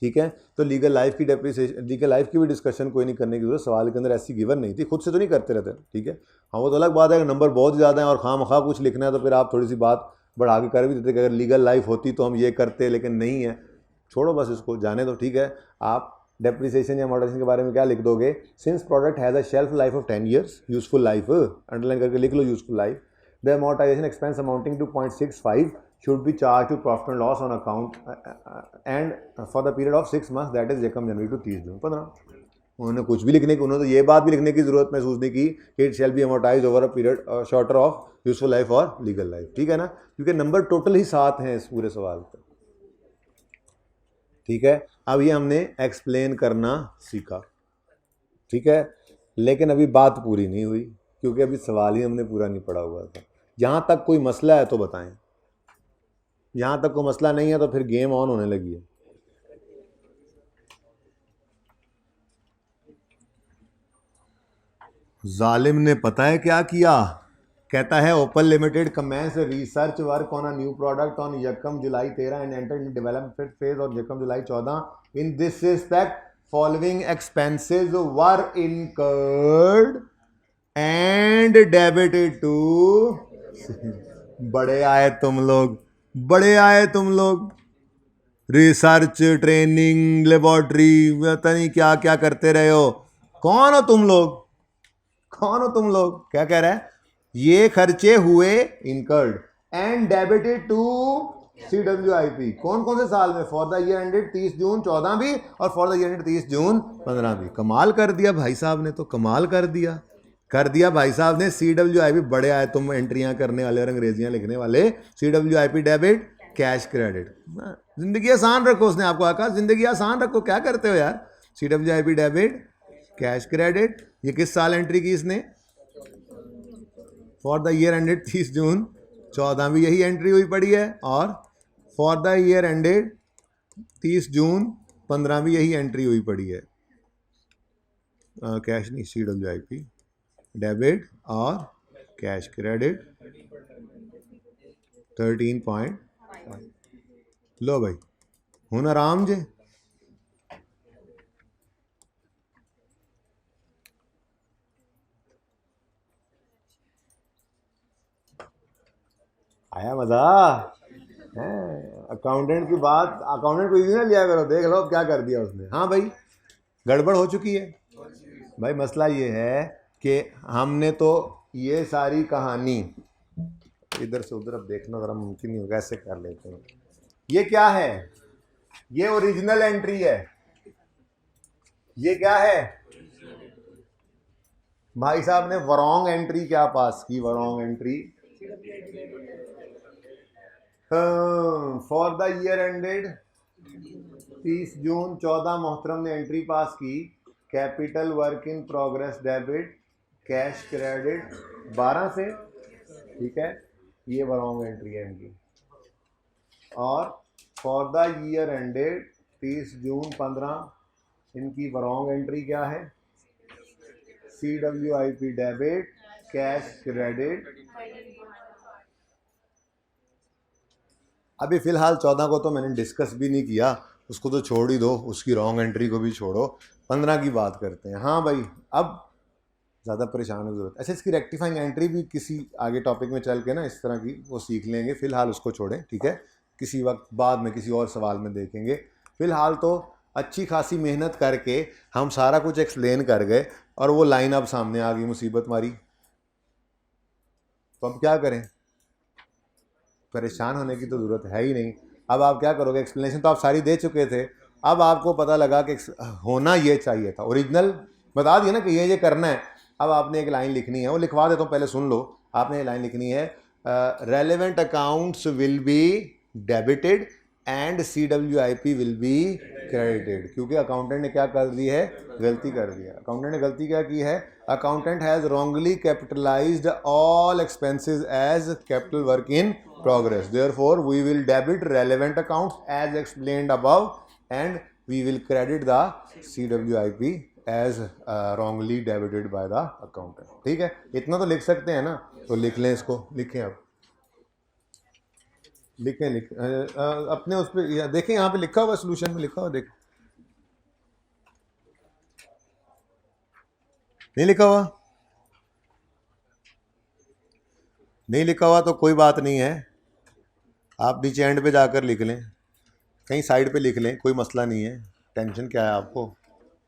ठीक है, तो लीगल लाइफ की डेप्रिसिएशन, लीगल लाइफ की भी डिस्कशन कोई नहीं करने की जरूरत, सवाल के अंदर ऐसी गिवन नहीं थी, खुद से तो नहीं करते रहते। ठीक है, हाँ वो तो अलग बात है, नंबर बहुत ज़्यादा है और खामखा कुछ लिखना है तो फिर आप थोड़ी सी बात बढ़ा के कर भी देते कि अगर लीगल लाइफ होती तो हम ये करते, लेकिन नहीं है, छोड़ो बस इसको, जाने दो। ठीक है, आप डेप्रिसिएशन या अमोर्टाइजेशन के बारे में क्या लिख दोगे, since product has a shelf life of 10 years, useful life underline करके लिख लो, useful life. The amortization expense amounting to 0.65 should be charged to profit and loss on account and for the period of 6 months, that is यकम जनवरी to 30 June 15। उन्होंने कुछ भी लिखने की, उन्होंने तो ये बात भी लिखने की जरूरत महसूस नहीं की कि it shall B amortise over a period shorter of useful life और लीगल लाइफ। ठीक है ना, क्योंकि नंबर टोटल ही 7 हैं इस पूरे सवाल पे। ठीक है, अब ये हमने एक्सप्लेन करना सीखा। ठीक है, लेकिन अभी बात पूरी नहीं हुई, क्योंकि अभी सवाल ही हमने पूरा नहीं पढ़ा हुआ था। यहाँ तक कोई मसला है तो बताएं, यहाँ तक कोई मसला नहीं है तो फिर गेम ऑन होने लगी है। जालिम ने पता है क्या किया, कहता है open limited commence research work on a new product on यकम July 13 and enter in development phase और यकम July 14। In this respect following expenses were incurred and debited to बड़े आए तुम लोग, बड़े आए तुम लोग। रिसर्च, ट्रेनिंग, लेबोरेटरी, पता नहीं क्या क्या करते रहे हो। कौन हो तुम लोग, कौन हो तुम लोग? क्या कह रहा है? ये खर्चे हुए incurred and debited to CWIP। कौन कौन से साल में? For the year ended 30 June 14 भी, और for the year ended 30 June 15 भी। कमाल कर दिया भाई साहब ने, तो कमाल कर दिया, कर दिया भाई साहब ने। CWIP, बड़े आए तुम एंट्रियां करने वाले और अंग्रेजियां लिखने वाले। CWIP debit, cash credit. जिंदगी आसान रखो, उसने आपको आका जिंदगी आसान रखो, क्या करते हो यार? CWIP debit, cash credit. ये किस साल एंट्री की इसने? For the year ended 30 June 14 भी यही एंट्री हुई पड़ी है, और for the year ended 30 June 15 भी यही एंट्री हुई पड़ी है। कैश नहीं, CWIP डेबिट और कैश क्रेडिट 13.5। लो भाई, हूं आराम जे। आया मजा? अकाउंटेंट की बात, अकाउंटेंट को इजी ना लिया करो। देख लो क्या कर दिया उसने। हाँ भाई, गड़बड़ हो चुकी है भाई। मसला ये है कि हमने तो ये सारी कहानी इधर से उधर, अब देखना जरा मुमकिन नहीं होगा, ऐसे कर लेते हैं। ये क्या है? ये ओरिजिनल एंट्री है। ये क्या है? भाई साहब ने वरॉन्ग एंट्री क्या पास की? Wrong entry for the year ended 30 June 14 मोहतरम ने एंट्री पास की। Capital work in progress debit, cash credit 12 से, ठीक है। ये रॉन्ग एंट्री है इनकी। और for the year ended 30 June 15 इनकी रॉन्ग एंट्री क्या है? CWIP debit, cash credit. अभी फिलहाल 14 को तो मैंने डिस्कस भी नहीं किया, उसको तो छोड़ ही दो, उसकी रॉन्ग एंट्री को भी छोड़ो। 15 की बात करते हैं। हाँ भाई, अब ज़्यादा परेशान होने की जरूरत। अच्छा, इसकी रेक्टिफाइंग एंट्री भी किसी आगे टॉपिक में चल के ना इस तरह की वो सीख लेंगे। फिलहाल उसको छोड़ें, ठीक है। किसी वक्त बाद में किसी और सवाल में देखेंगे। फिलहाल तो अच्छी खासी मेहनत करके हम सारा कुछ एक्सप्लेन कर गए, और वो लाइन अब सामने आ गई, मुसीबत मारी। तो अब क्या करें? परेशान होने की तो ज़रूरत है ही नहीं। अब आप क्या करोगे? एक्सप्लेनेशन तो आप सारी दे चुके थे। अब आपको पता लगा कि होना ये चाहिए था, ओरिजिनल बता दिया ना कि ये करना है। अब आपने एक लाइन लिखनी है, वो लिखवा देता हूँ, पहले सुन लो। आपने ये लाइन लिखनी है, relevant accounts will be debited and CWIP will be credited. क्योंकि अकाउंटेंट ने क्या कर दी है? गलती कर दी है। अकाउंटेंट ने गलती क्या की है? Accountant has wrongly capitalised all expenses as capital work in progress. Therefore, we will debit relevant accounts as explained above, and we will credit the CWIP as wrongly debited by the accountant. ठीक है, इतना तो लिख सकते हैं ना? तो लिख लें इसको, लिखें अब, लिखें अपने उस पर देखें, यहाँ पे लिखा हुआ, सोल्यूशन में लिखा हुआ, देख। नहीं लिखा हुआ? नहीं लिखा हुआ तो कोई बात नहीं है, आप नीचे एंड पे जाकर लिख लें, कहीं साइड पे लिख लें, कोई मसला नहीं है। टेंशन क्या है आपको?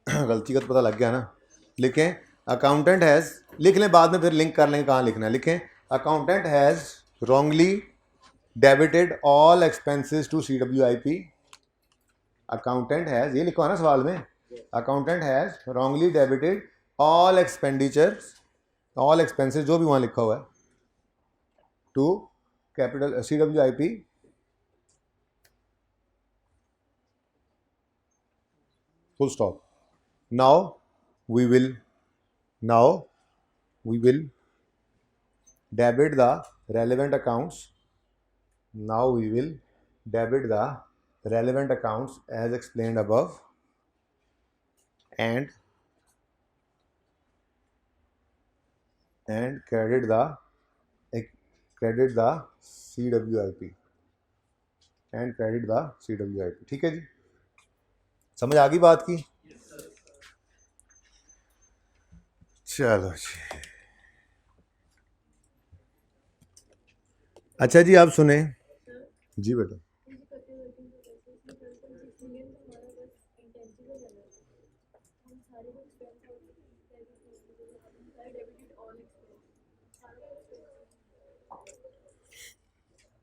गलती का तो पता लग गया ना। लिखें, अकाउंटेंट हैज़, लिख लें, बाद में फिर लिंक कर लेंगे कहाँ लिखना है। लिखें, accountant has wrongly debited all expenses to CWIP। Accountant has, ये लिखा है ना सवाल में, accountant has wrongly debited all expenditures, all expenses जो भी वहाँ लिखा हुआ है, to capital CWIP full stop. Now we will debit the relevant accounts. Now we will debit the relevant accounts as explained above, and credit the CWIP, and credit the CWIP। ठीक है जी, समझ आ गई बात की? चलो जी, अच्छा जी, आप सुने जी बेटा।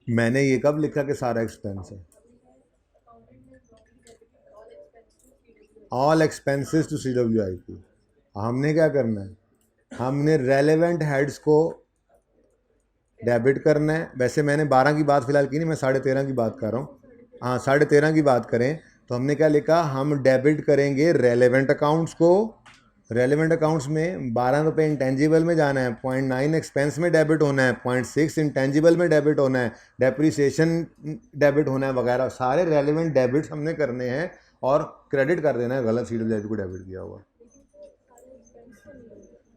मैंने ये कब लिखा कि सारा एक्सपेंस है? All expenses to CWIP। हमने क्या करना है, हमने रेलेवेंट हेड्स को डेबिट करना है। वैसे मैंने 12 की बात फिलहाल की नहीं, मैं 13.5 की बात कर रहा हूँ। हाँ, 13.5 की बात करें तो हमने क्या लिखा, हम डेबिट करेंगे रेलेवेंट अकाउंट्स को। रेलेवेंट अकाउंट्स में 12 रुपये इंटेंजिबल में जाना है, 0.9 एक्सपेंस में डेबिट होना है, 0.6 इंटेंजिबल में डेबिट होना है, डेप्रीसिएशन डेबिट होना है वगैरह। सारे रेलेवेंट डेबिट्स हमने करने हैं और क्रेडिट कर देना है गलत CWIP को डेबिट किया हुआ।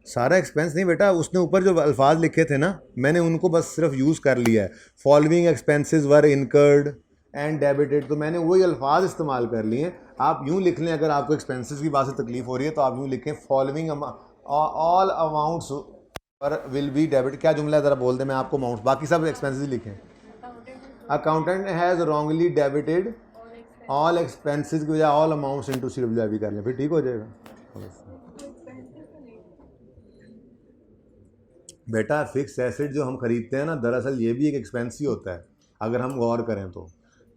सारा एक्सपेंस नहीं बेटा, उसने ऊपर जो अल्फाज लिखे थे ना, मैंने उनको बस सिर्फ यूज़ कर लिया है। Following expenses were incurred and debited, तो मैंने वही अल्फाज इस्तेमाल कर लिए हैं। आप यूँ लिख लें, अगर आपको एक्सपेंसेस की बात से तकलीफ हो रही है तो आप यूँ लिखें, फॉलोइंग ऑल अमाउंट्स पर विल बी डेबिट। क्या जुमला है ज़रा बोल दें, मैं आपको अमाउंट्स, बाकी सब एक्सपेंसेस लिखें। Accountant has wrongly debited all expenses की बजाय ऑल अमाउंट्स इनटू CWIP कर लें, फिर ठीक हो जाएगा। बेटा फिक्स एसेट जो हम खरीदते हैं ना, दरअसल ये भी एक एक्सपेंस ही होता है अगर हम गौर करें तो।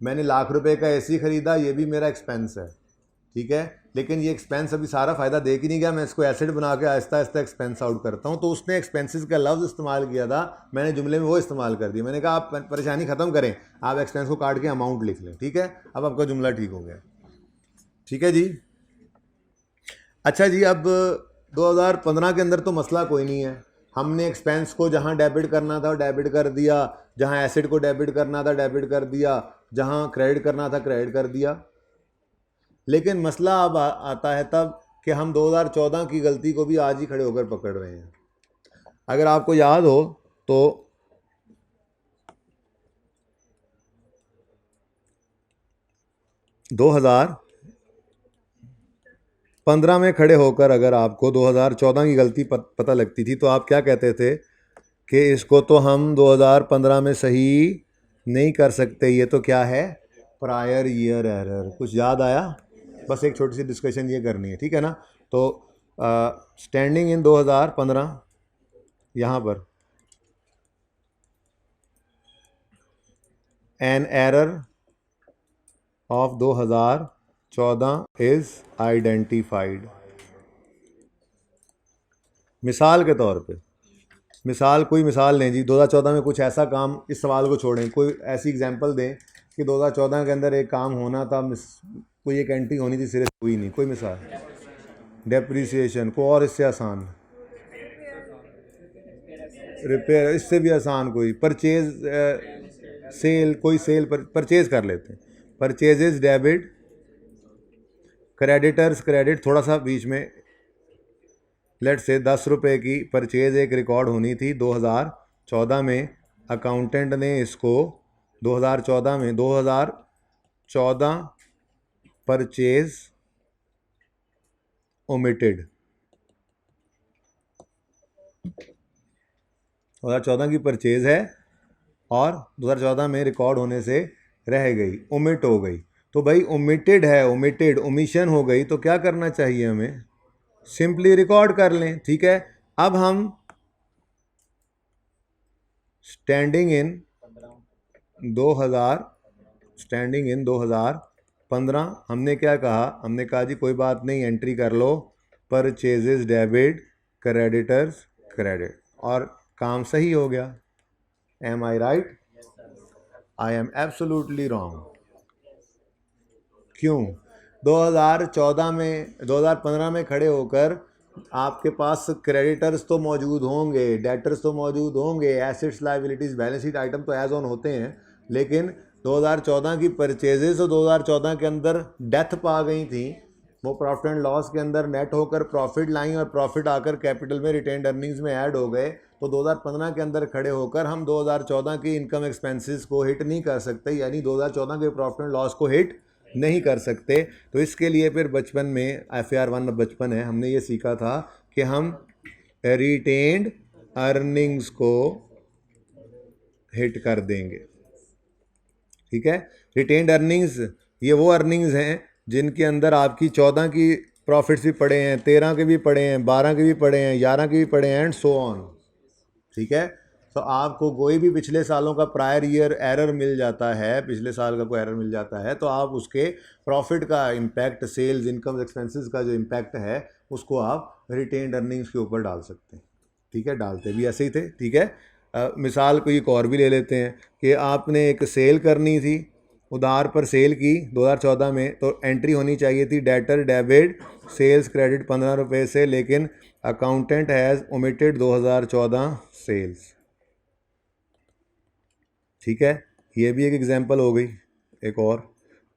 मैंने लाख रुपए का AC खरीदा, ये भी मेरा एक्सपेंस है, ठीक है, लेकिन ये एक्सपेंस अभी सारा फ़ायदा दे के नहीं गया। मैं इसको एसेट बना के आहिस्ता आहिस्ता एक्सपेंस आउट करता हूँ। तो उसने एक्सपेंसेस का लफ्ज़ इस्तेमाल किया था, मैंने जुमले में वो इस्तेमाल कर दिया। मैंने कहा आप परेशानी ख़त्म करें, आप एक्सपेंस को काट के अमाउंट लिख लें, ठीक है। अब आपका जुमला ठीक हो गया, ठीक है जी। अच्छा जी, अब 2015 के अंदर तो मसला कोई नहीं है। हमने एक्सपेंस को जहाँ डेबिट करना था डेबिट कर दिया, जहाँ एसेट को डेबिट करना था डेबिट कर दिया, जहाँ क्रेडिट करना था क्रेडिट कर दिया। लेकिन मसला अब आता है तब कि हम 2014 की गलती को भी आज ही खड़े होकर पकड़ रहे हैं। अगर आपको याद हो तो 2015 में खड़े होकर अगर आपको 2014 की गलती पता लगती थी तो आप क्या कहते थे कि इसको तो हम 2015 में सही नहीं कर सकते, ये तो क्या है, प्रायर ईयर एरर। कुछ याद आया? बस एक छोटी सी डिस्कशन ये करनी है, ठीक है ना। तो स्टैंडिंग इन 2015 यहाँ पर an error of 2014 is identified. मिसाल के तौर पे, कोई मिसाल लें जी, 2014 में कुछ ऐसा काम, इस सवाल को छोड़ें, कोई ऐसी एग्जांपल दें कि 2014 के अंदर एक काम होना था, कोई एक एंट्री होनी थी, सिर्फ हुई नहीं, कोई मिसाल। डेप्रीसिएशन को, और इससे आसान रिपेयर, इससे भी आसान कोई परचेज, सेल, कोई सेल परचेज कर लेते हैं, परचेजेस डेबिट, क्रेडिटर्स क्रेडिट, थोड़ा सा बीच में लेट से 10 रुपये की परचेज एक रिकॉर्ड होनी थी 2014 में। अकाउंटेंट ने इसको 2014 परचेज ओमिटेड, 2014 की परचेज है और 2014 में रिकॉर्ड होने से रह गई, ओमिट हो गई। तो भाई ओमिटेड है, ओमिटेड, ओमिशन हो गई, तो क्या करना चाहिए हमें, सिंपली रिकॉर्ड कर लें, ठीक है। अब हम स्टैंडिंग इन 2015 हमने क्या कहा, हमने कहा जी कोई बात नहीं, एंट्री कर लो, परचेजेस डेबिट, क्रेडिटर्स क्रेडिट, और काम सही हो गया। Am I right? I am absolutely wrong. क्यों? 2015 में खड़े होकर आपके पास क्रेडिटर्स तो मौजूद होंगे, डेटर्स तो मौजूद होंगे, assets liabilities balance sheet item तो एज ऑन होते हैं, लेकिन 2014 की परचेजेस तो 2014 के अंदर डेथ पा गई थी, वो प्रॉफिट एंड लॉस के अंदर नेट होकर प्रॉफिट लाई और प्रॉफिट आकर कैपिटल में रिटेन्ड अर्निंग्स में ऐड हो गए। तो 2015 के अंदर खड़े होकर हम 2014 की इनकम एक्सपेंसेस को हिट नहीं कर सकते, यानी 2014 के प्रॉफिट एंड लॉस को हिट नहीं कर सकते। तो इसके लिए फिर बचपन में FAR 1 बचपन है, हमने ये सीखा था कि हम रिटेन्ड अर्निंग्स को हिट कर देंगे। ठीक है, रिटेन्ड अर्निंग्स ये वो अर्निंग्स हैं जिनके अंदर आपकी 14 की प्रॉफिट्स भी पड़े हैं, 13 के भी पड़े हैं, 12 के भी पड़े हैं, 11 के भी पड़े हैं एंड सो ऑन। ठीक है, तो आपको कोई भी पिछले सालों का प्रायर ईयर एरर मिल जाता है, पिछले साल का कोई एरर मिल जाता है, तो आप उसके प्रॉफिट का इम्पैक्ट, सेल्स, इनकम, एक्सपेंसेस का जो इम्पैक्ट है उसको आप रिटेन्ड अर्निंग्स के ऊपर डाल सकते हैं। ठीक है, डालते भी ऐसे ही थे। ठीक है, मिसाल को एक और भी ले लेते हैं कि आपने एक सेल करनी थी, उधार पर सेल की 2014 में, तो एंट्री होनी चाहिए थी डेटर डेबिट सेल्स क्रेडिट 15 रुपये से, लेकिन अकाउंटेंट हैज़ ओमिटेड 2014 सेल्स। ठीक है, ये भी एक एग्जांपल हो गई। एक और,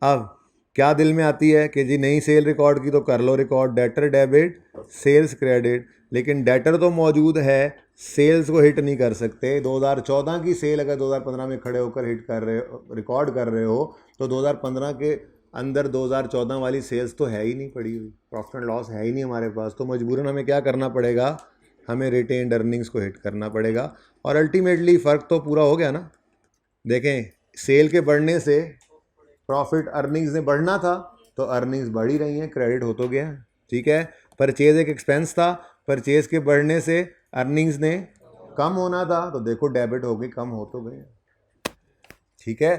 अब क्या दिल में आती है कि जी नई सेल रिकॉर्ड की तो कर लो record debtor debit sales credit, लेकिन डेटर तो मौजूद है, सेल्स को हिट नहीं कर सकते। 2014 की सेल अगर 2015 में खड़े होकर हिट कर रहे हो, रिकॉर्ड कर रहे हो, तो 2015 के अंदर 2014 वाली सेल्स तो है ही नहीं पड़ी हुई, प्रॉफिट एंड लॉस है ही नहीं हमारे पास, तो मजबूरन हमें क्या करना पड़ेगा, हमें रिटेन्ड अर्निंग्स को हिट करना पड़ेगा। और अल्टीमेटली फ़र्क तो पूरा हो गया ना। देखें, सेल के बढ़ने से प्रॉफिट अर्निंग्स ने बढ़ना था, तो अर्निंग्स बढ़ ही रही हैं, क्रेडिट हो तो गया। ठीक है, परचेज एक एक्सपेंस था, परचेज के बढ़ने से अर्निंग्स ने कम होना था, तो देखो डेबिट हो गई, कम हो तो गए। ठीक है,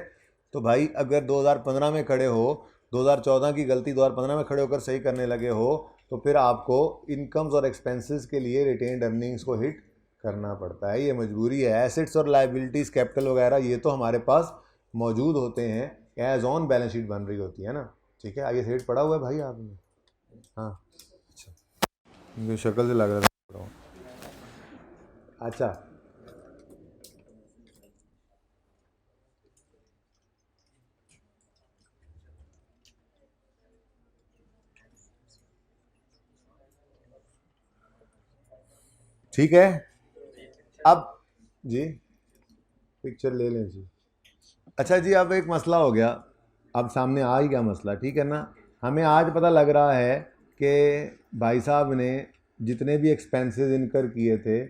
तो भाई अगर 2015 में खड़े हो, 2014 की गलती 2015 में खड़े होकर सही करने लगे हो, तो फिर आपको इनकम्स और एक्सपेंसेस के लिए रिटेन्ड अर्निंग्स को हिट करना पड़ता है, ये मजबूरी है। एसेट्स और लाइबिलिटीज़, कैपिटल वगैरह, ये तो हमारे पास मौजूद होते हैं, एज ऑन बैलेंस शीट बन रही होती है ना। ठीक है, आइए सेट पढ़ा हुआ है भाई आपने? हाँ, अच्छा, मुझे शक्ल से लग रहा था। अच्छा, ठीक है, अब जी पिक्चर ले लें जी। अच्छा जी, अब एक मसला हो गया, अब सामने आ ही गया मसला। ठीक है ना, हमें आज पता लग रहा है कि भाई साहब ने जितने भी एक्सपेंसेस इनकर किए थे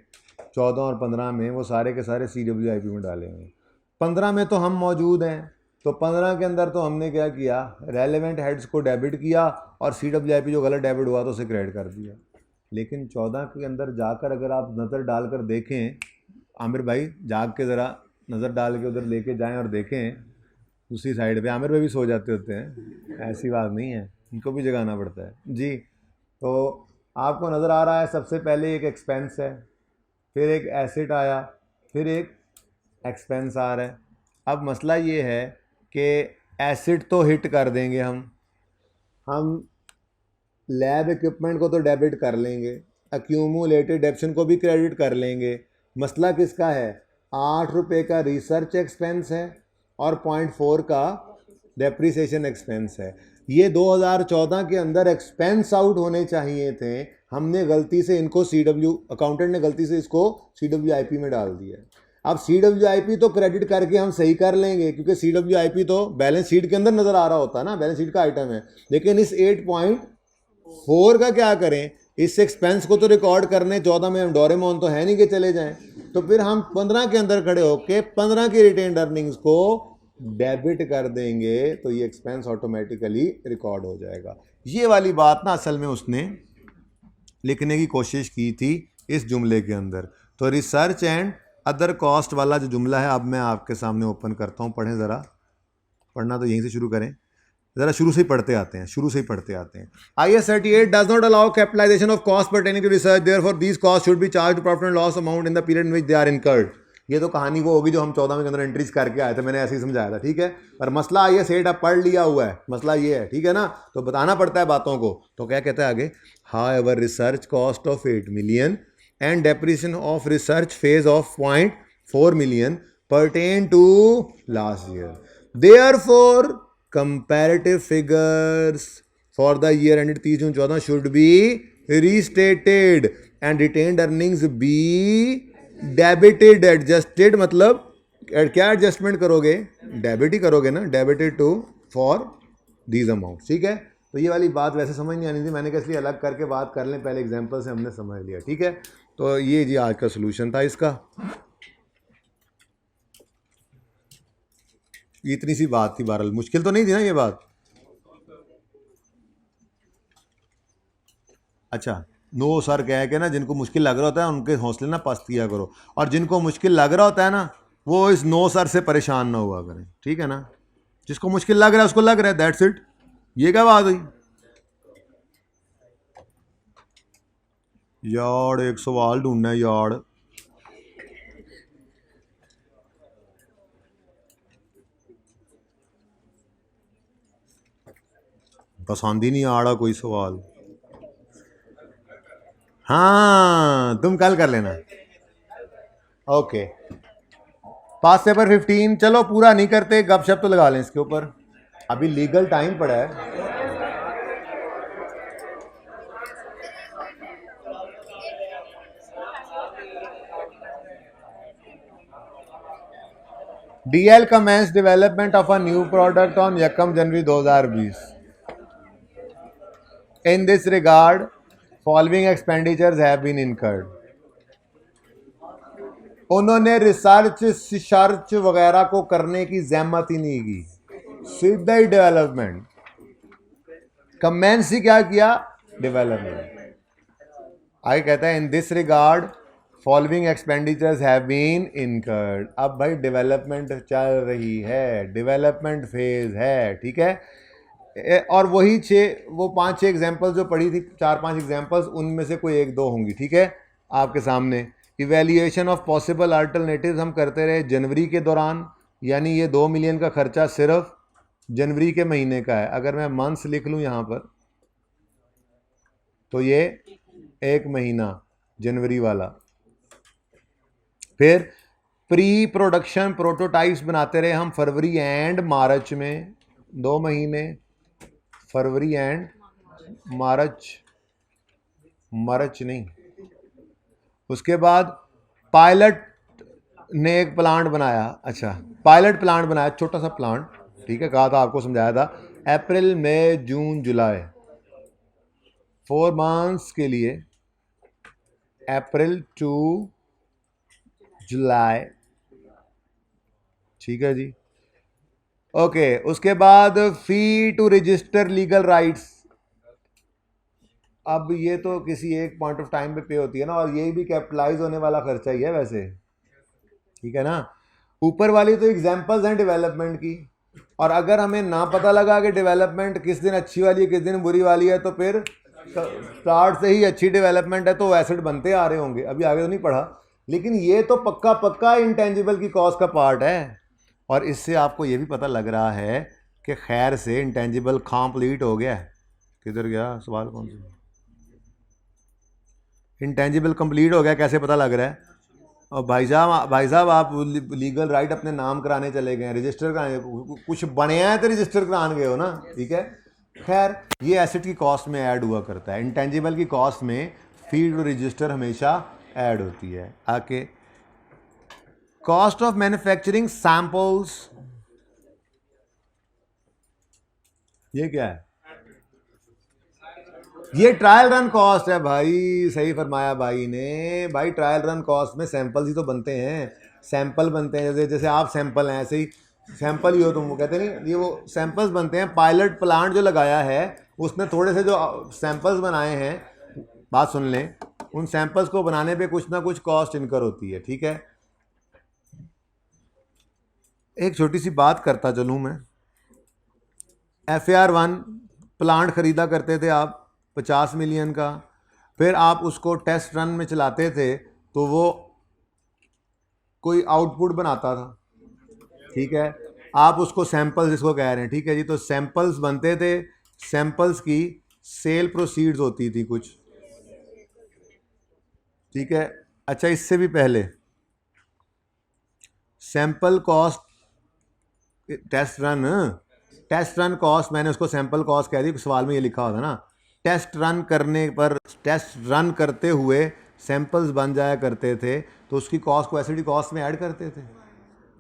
14 और 15 में, वो सारे के सारे CWIP में डाले हुए हैं। 15 में तो हम मौजूद हैं, तो 15 के अंदर तो हमने क्या किया, रेलेवेंट हेड्स को डेबिट किया और CWIP जो गलत डेबिट हुआ तो उसे क्रेडिट कर दिया। लेकिन 14 के अंदर जाकर अगर आप नज़र डालकर देखें, आमिर भाई जाग के ज़रा नज़र डाल के उधर लेके जाएं और देखें, उसी साइड पे आमिर भाई भी सो जाते होते हैं, ऐसी बात नहीं है, इनको भी जगाना पड़ता है जी। तो आपको नज़र आ रहा है, सबसे पहले एक एक्सपेंस है, फिर एक एसेट आया, फिर एक एक्सपेंस आ रहा है। अब मसला ये है कि एसेट तो हिट कर देंगे हम लैब इक्विपमेंट को तो डेबिट कर लेंगे, एक्यूमुलेटेड डेप्शन को भी क्रेडिट कर लेंगे। मसला किसका है, 8 रुपये का रिसर्च एक्सपेंस है और 0.4 का डेप्रिसिएशन एक्सपेंस है। ये 2014 के अंदर एक्सपेंस आउट होने चाहिए थे, हमने गलती से इनको अकाउंटेंट ने गलती से इसको CWIP में डाल दिया। अब CWIP तो क्रेडिट करके हम सही कर लेंगे, क्योंकि CWIP तो बैलेंस शीट के अंदर नज़र आ रहा होता है ना, बैलेंस शीट का आइटम है। लेकिन इस 8.4 का क्या करें, इस एक्सपेंस को तो रिकॉर्ड करने 14 में हम डोरेमोन तो है नहीं कि चले जाएं, तो फिर हम 15 के अंदर खड़े होके 15 की रिटेन्ड अर्निंग्स को डेबिट कर देंगे, तो ये एक्सपेंस ऑटोमेटिकली रिकॉर्ड हो जाएगा। ये वाली बात ना असल में उसने लिखने की कोशिश की थी इस जुमले के अंदर। तो रिसर्च एंड अदर कॉस्ट वाला जो जुमला है, अब मैं आपके सामने ओपन करता हूँ, पढ़ें ज़रा, पढ़ना तो यहीं से शुरू करें, ज़रा शुरू से ही पढ़ते आते हैं, शुरू से ही पढ़ते आते हैं। IAS 38 does not allow capitalisation of cost pertaining to research, therefore these cost should be charge to profit and loss amount in the period in which they are incurred. ये तो कहानी वो होगी जो हम 14 के अंदर एंट्रीज करके आए थे, मैंने ऐसे ही समझाया था। ठीक है, पर मसला IAS 8 अब पढ़ लिया हुआ है, मसला ये है, ठीक है ना, तो बताना पड़ता है बातों को। तो क्या कहता है आगे, however research cost of 8 million and depreciation of research phase of 0.4 million pertain to last year, therefore comparative figures for the year ended 30 June 2014 should be restated and retained earnings be debited, adjusted, मतलब क्या adjustment करोगे, debit ही करोगे ना, debited to for these amount. ठीक है, तो ये वाली बात वैसे समझ नहीं आनी थी, मैंने कहा इसलिए अलग करके बात कर लें, पहले एग्जांपल से हमने समझ लिया। ठीक है, तो ये जी आज का सलूशन था इसका। इतनी सी बात थी, बहरहाल मुश्किल तो नहीं थी ना ये बात। अच्छा, नो सर कह के ना जिनको मुश्किल लग रहा होता है उनके हौसले ना पस्त किया करो, और जिनको मुश्किल लग रहा होता है ना वो इस नो सर से परेशान ना हुआ करें, ठीक है ना। जिसको मुश्किल लग रहा है उसको लग रहा है, दैट्स इट। ये क्या बात हुई यार, एक सवाल ढूंढना है यार। पसंद ही नहीं आ रहा कोई सवाल। हाँ तुम कल कर लेना। ओके, पास पेपर 15। चलो पूरा नहीं करते, गपशप तो लगा लें इसके ऊपर, अभी लीगल टाइम पड़ा है। DL commenced development of a new product on यकम जनवरी 2020. In this regard, following expenditures have been incurred. उन्होंने रिसर्च सर्च वगैरह को करने की जहमत ही नहीं की, सीधा ही डेवलपमेंट। कमेंस ही क्या किया, डेवलपमेंट। आगे कहता है in this regard following expenditures have been incurred. अब भाई डेवलपमेंट चल रही है, डेवलपमेंट फेज है, ठीक है। और वही वो 5-6 एग्जांपल्स जो पढ़ी थी, 4-5 एग्जांपल्स, उनमें से कोई 1-2 होंगी, ठीक है आपके सामने। इवैल्यूएशन ऑफ पॉसिबल अल्टरनेटिव्स हम करते रहे जनवरी के दौरान, यानी ये 2 मिलियन का खर्चा सिर्फ जनवरी के महीने का है। अगर मैं मंथ्स लिख लूँ यहाँ पर तो ये 1 महीना जनवरी वाला। फिर प्री प्रोडक्शन प्रोटोटाइप्स बनाते रहे हम फरवरी एंड मार्च में, 2 महीने, फरवरी एंड मार्च नहीं। उसके बाद पायलट ने एक प्लांट बनाया, अच्छा पायलट प्लांट बनाया, छोटा सा प्लांट, ठीक है, कहा था आपको, समझाया था। अप्रैल मई जून जुलाई 4 मंथ्स के लिए, अप्रैल टू जुलाई, ठीक है जी। ओके, उसके बाद फी टू रजिस्टर लीगल राइट्स। अब ये तो किसी एक पॉइंट ऑफ टाइम पे होती है ना, और ये भी कैपिटलाइज होने वाला खर्चा ही है वैसे, ठीक है ना। ऊपर वाली तो एग्जांपल्स हैं डेवलपमेंट की, और अगर हमें ना पता लगा कि डेवलपमेंट किस दिन अच्छी वाली है किस दिन बुरी वाली है, तो फिर स्टार्ट से ही अच्छी डेवलपमेंट है तो एसेट बनते आ रहे होंगे। अभी आगे तो नहीं पढ़ा, लेकिन ये तो पक्का पक्का इंटेंजिबल की कॉस्ट का पार्ट है। और इससे आपको ये भी पता लग रहा है कि खैर से इंटेंजिबल कंप्लीट हो गया। किधर गया सवाल, कौन सा? इंटेंजिबल कंप्लीट हो गया, कैसे पता लग रहा है? और भाई साहब आप लीगल राइट अपने नाम कराने चले गए, रजिस्टर कराने, कुछ बने हैं तो रजिस्टर कराने गए हो ना, ठीक है। खैर ये एसेट की कॉस्ट में ऐड हुआ करता है, इंटेंजिबल की कॉस्ट में फी टू रजिस्टर हमेशा ऐड होती है। आके कॉस्ट ऑफ मैन्युफैक्चरिंग सैंपल्स, ये क्या है? ये ट्रायल रन कॉस्ट है भाई, सही फरमाया भाई ने। भाई ट्रायल रन कॉस्ट में सैंपल्स ही तो बनते हैं, सैंपल बनते हैं, जैसे आप सैंपल हैं ऐसे ही सैंपल ही हो तुम, वो कहते नहीं, ये वो सैंपल्स बनते हैं। पायलट प्लांट जो लगाया है उसने थोड़े से जो सैंपल्स बनाए हैं, बात सुन लें, उन सैंपल्स को बनाने पे कुछ ना कुछ कॉस्ट इनकर होती है, ठीक है। एक छोटी सी बात करता चलूँ मैं, FAR-1 प्लांट ख़रीदा करते थे आप 50 मिलियन का, फिर आप उसको टेस्ट रन में चलाते थे तो वो कोई आउटपुट बनाता था, ठीक है। आप उसको सैंपल्स जिसको कह रहे हैं, ठीक है जी, तो सैंपल्स बनते थे, सैंपल्स की सेल प्रोसीड्स होती थी कुछ, ठीक है। अच्छा, इससे भी पहले sample cost, test run cost, मैंने उसको सैंपल कॉस्ट कह दी, सवाल में ये लिखा होता ना, टेस्ट रन करने पर, टेस्ट रन करते हुए सैंपल्स बन जाया करते थे, तो उसकी कॉस्ट को एसिड कॉस्ट में ऐड करते थे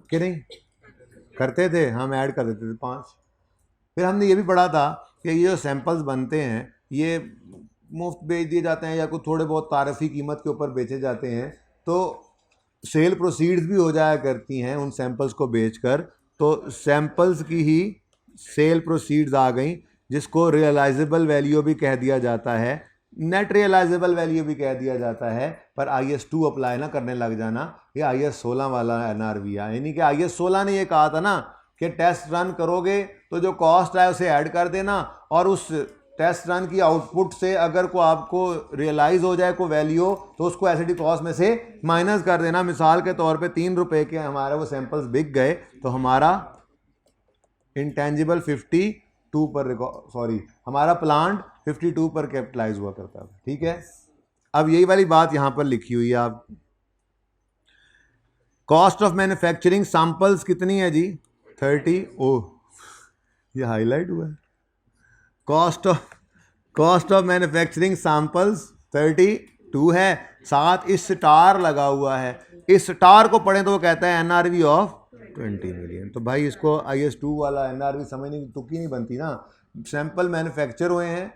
कि नहीं करते थे? हम ऐड कर देते थे 5। फिर हमने ये भी पढ़ा था कि ये जो सैंपल्स बनते हैं ये मुफ्त बेच दिए जाते हैं या कुछ थोड़े बहुत तारफ़ी कीमत के ऊपर बेचे जाते हैं, तो सेल प्रोसीड्स भी हो जाया करती हैं उन सैंपल्स को बेचकर, तो सैंपल्स की ही सेल प्रोसीड्स आ गई, जिसको रियलाइजेबल वैल्यू भी कह दिया जाता है, नेट रियलाइजेबल वैल्यू भी कह दिया जाता है। पर IS2 अप्लाई ना करने लग जाना, ये IS16 वाला NRV है। यानी कि IS16 ने ये कहा था ना कि टेस्ट रन करोगे तो जो कॉस्ट है उसे ऐड कर देना, और उस टेस्ट रन की आउटपुट से अगर को आपको रियलाइज हो जाए कोई वैल्यू तो उसको एसिडी कॉस्ट में से माइनस कर देना। मिसाल के तौर पे 3 रुपए के हमारे वो सैंपल्स बिक गए तो हमारा इंटेंजिबल 52 पर, सॉरी हमारा प्लांट 52 पर कैपिटलाइज हुआ करता था। ठीक है, अब यही वाली बात यहां पर लिखी हुई है। आप कॉस्ट ऑफ मैन्युफैक्चरिंग सैंपल्स कितनी है जी? 30। ओह, ये हाईलाइट हुआ है। कॉस्ट ऑफ मैन्युफैक्चरिंग सैंपल्स 32 है, साथ इस स्टार लगा हुआ है। इस स्टार को पढ़ें तो वो कहता है NRV ऑफ 20 मिलियन। तो भाई इसको IS2 वाला NRV समझने की तुक्की नहीं बनती ना। सैंपल मैन्युफैक्चर हुए हैं,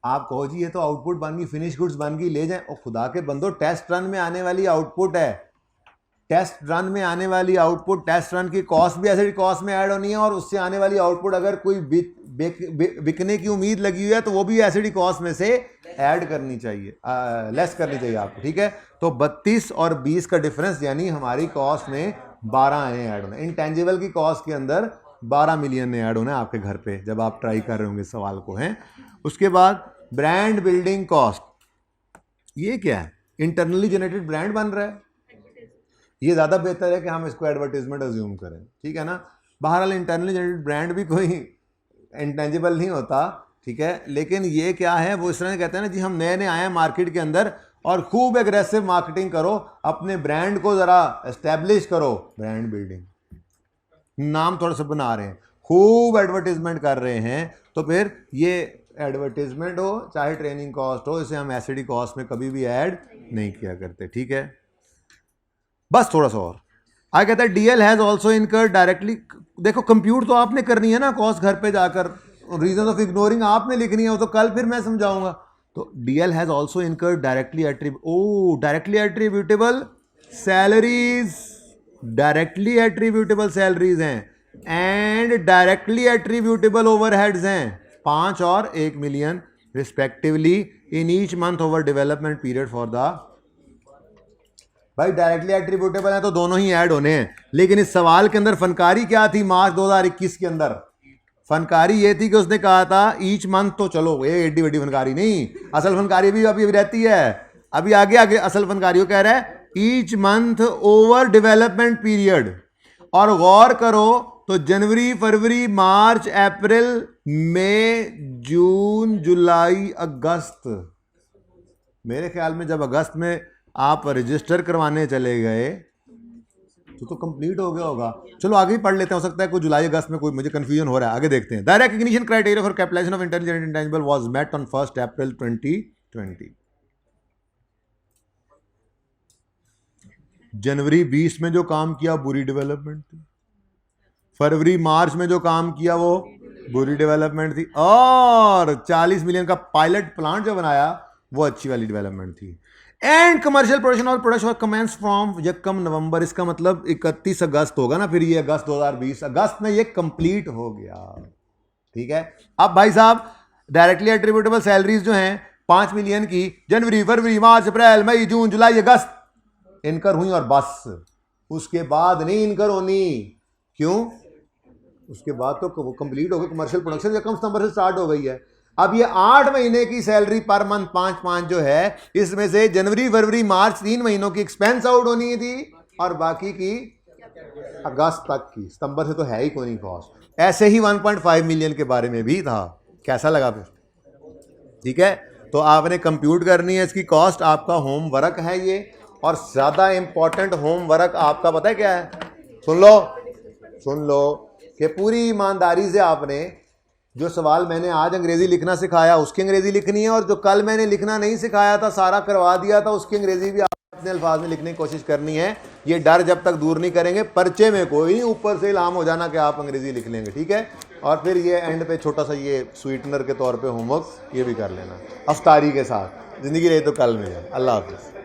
आप कहो जी ये तो आउटपुट बन गई, फिनिश गुड्स बन गई, ले जाएं। और खुदा के बंदो, टेस्ट रन में आने वाली आउटपुट है, टेस्ट रन में आने वाली आउटपुट, टेस्ट रन की कॉस्ट भी एसिड कॉस्ट में ऐड होनी है, और उससे आने वाली आउटपुट अगर कोई बिकने की उम्मीद लगी हुई है तो वो भी एसिड कॉस्ट में से ऐड करनी चाहिए, लेस करनी चाहिए आपको। ठीक है, तो 32 और 20 का डिफरेंस, यानी हमारी कॉस्ट में 12 ने ऐड होना। इंटेंजिबल की कॉस्ट के अंदर 12 मिलियन ने ऐड होना है आपके घर पे, जब आप ट्राई कर रहे होंगे सवाल को। हैं, उसके बाद ब्रांड बिल्डिंग कॉस्ट, ये क्या है? इंटरनली जनरेटेड ब्रांड बन रहा है, ये ज़्यादा बेहतर है कि हम इसको एडवर्टीजमेंट अज्यूम करें। ठीक है ना, बहरहाल इंटरनली जनरेटेड ब्रांड भी कोई इंटेंजिबल नहीं होता। ठीक है, लेकिन ये क्या है, वो इस तरह कहते हैं ना जी, हम नए नए आए हैं मार्केट के अंदर और खूब एग्रेसिव मार्केटिंग करो, अपने ब्रांड को ज़रा एस्टेब्लिश करो, ब्रांड बिल्डिंग, नाम थोड़ा सा बना रहे हैं, खूब एडवर्टीजमेंट कर रहे हैं, तो फिर ये एडवर्टीजमेंट हो चाहे ट्रेनिंग कॉस्ट हो, इसे हम एसिडी कॉस्ट में कभी भी ऐड नहीं किया करते। ठीक है, बस थोड़ा सा और आगे कहता है DL has also incurred directly. देखो कंप्यूट तो आपने करनी है ना कॉस्ट, घर पे जाकर, रीजन ऑफ इग्नोरिंग आपने लिखनी है, वो तो कल फिर मैं समझाऊंगा। तो DL has also incurred directly directly attributable salaries, directly attributable salaries हैं, एंड डायरेक्टली एट्रीब्यूटेबल ओवरहेड्स हैं 5 और 1 million respectively in each month over development period for the. भाई डायरेक्टली एट्रीब्यूटेबल है तो दोनों ही ऐड होने हैं, लेकिन इस सवाल के अंदर फनकारी क्या थी? मार्च 2021 के अंदर फनकारी ये थी कि उसने कहा था ईच मंथ, तो चलो ये एडी बड़ी फनकारी नहीं, असल फनकारी भी अभी रहती है, अभी आगे आगे असल फनकारी को कह रहा है each month over development period. और गौर करो तो जनवरी, फरवरी, मार्च, अप्रैल, मई, जून, जुलाई, अगस्त, मेरे ख्याल में जब अगस्त में आप रजिस्टर करवाने चले गए तो कंप्लीट हो गया होगा। चलो आगे ही पढ़ लेते हैं, हो सकता है कोई जुलाई अगस्त में कोई मुझे कंफ्यूजन हो रहा है, आगे देखते हैं। The recognition criteria for capitalisation of intelligent intangible was met on 1 April 2020। जनवरी 20 में जो काम किया बुरी डेवलपमेंट थी, फरवरी मार्च में जो काम किया वो बुरी डेवलपमेंट थी, और 40 मिलियन का पायलट प्लांट जो बनाया वो अच्छी वाली डेवलपमेंट थी। एंड कमर्शियल प्रोडक्शन और प्रोडक्शन कमेंस फ्रॉम यकम नवंबर, इसका मतलब 31 अगस्त होगा ना, फिर ये अगस्त 2020, अगस्त में ये कंप्लीट हो गया। ठीक है, अब भाई साहब डायरेक्टली एट्रीब्यूटेबल सैलरीज जो हैं 5 मिलियन की जनवरी, फरवरी, मार्च, अप्रैल, मई, जून, जुलाई, अगस्त इनकर हुई, और बस उसके बाद नहीं इनकर होनी। क्यों? उसके बाद तो कंप्लीट हो गई कमर्शियल प्रोडक्शन, यकम सितंबर से स्टार्ट हो गई है। अब ये 8 महीने की सैलरी पर मंथ 5-5 जो है, इसमें से जनवरी, फरवरी, मार्च 3 महीनों की एक्सपेंस आउट होनी थी, और बाकी की अगस्त तक की, सितंबर से तो है ही कोई नहीं कॉस्ट। ऐसे ही 1.5 मिलियन के बारे में भी था। कैसा लगा फिर? ठीक है, तो आपने कंप्यूट करनी है इसकी कॉस्ट, आपका होमवर्क है ये, और ज़्यादा इंपॉर्टेंट होमवर्क आपका पता है क्या है? सुन लो कि पूरी ईमानदारी से आपने जो सवाल मैंने आज अंग्रेजी लिखना सिखाया उसकी अंग्रेजी लिखनी है, और जो कल मैंने लिखना नहीं सिखाया था, सारा करवा दिया था, उसकी अंग्रेजी भी आप अपने अल्फाज में लिखने की कोशिश करनी है। ये डर जब तक दूर नहीं करेंगे, पर्चे में कोई नहीं ऊपर से इल्हाम हो जाना कि आप अंग्रेजी लिख लेंगे। ठीक है, और फिर ये एंड पे छोटा सा ये स्वीटनर के तौर पे होमवर्क ये भी कर लेना अफ्तारी के साथ। ज़िंदगी रही तो कल मिले। अल्लाह हाफिज़।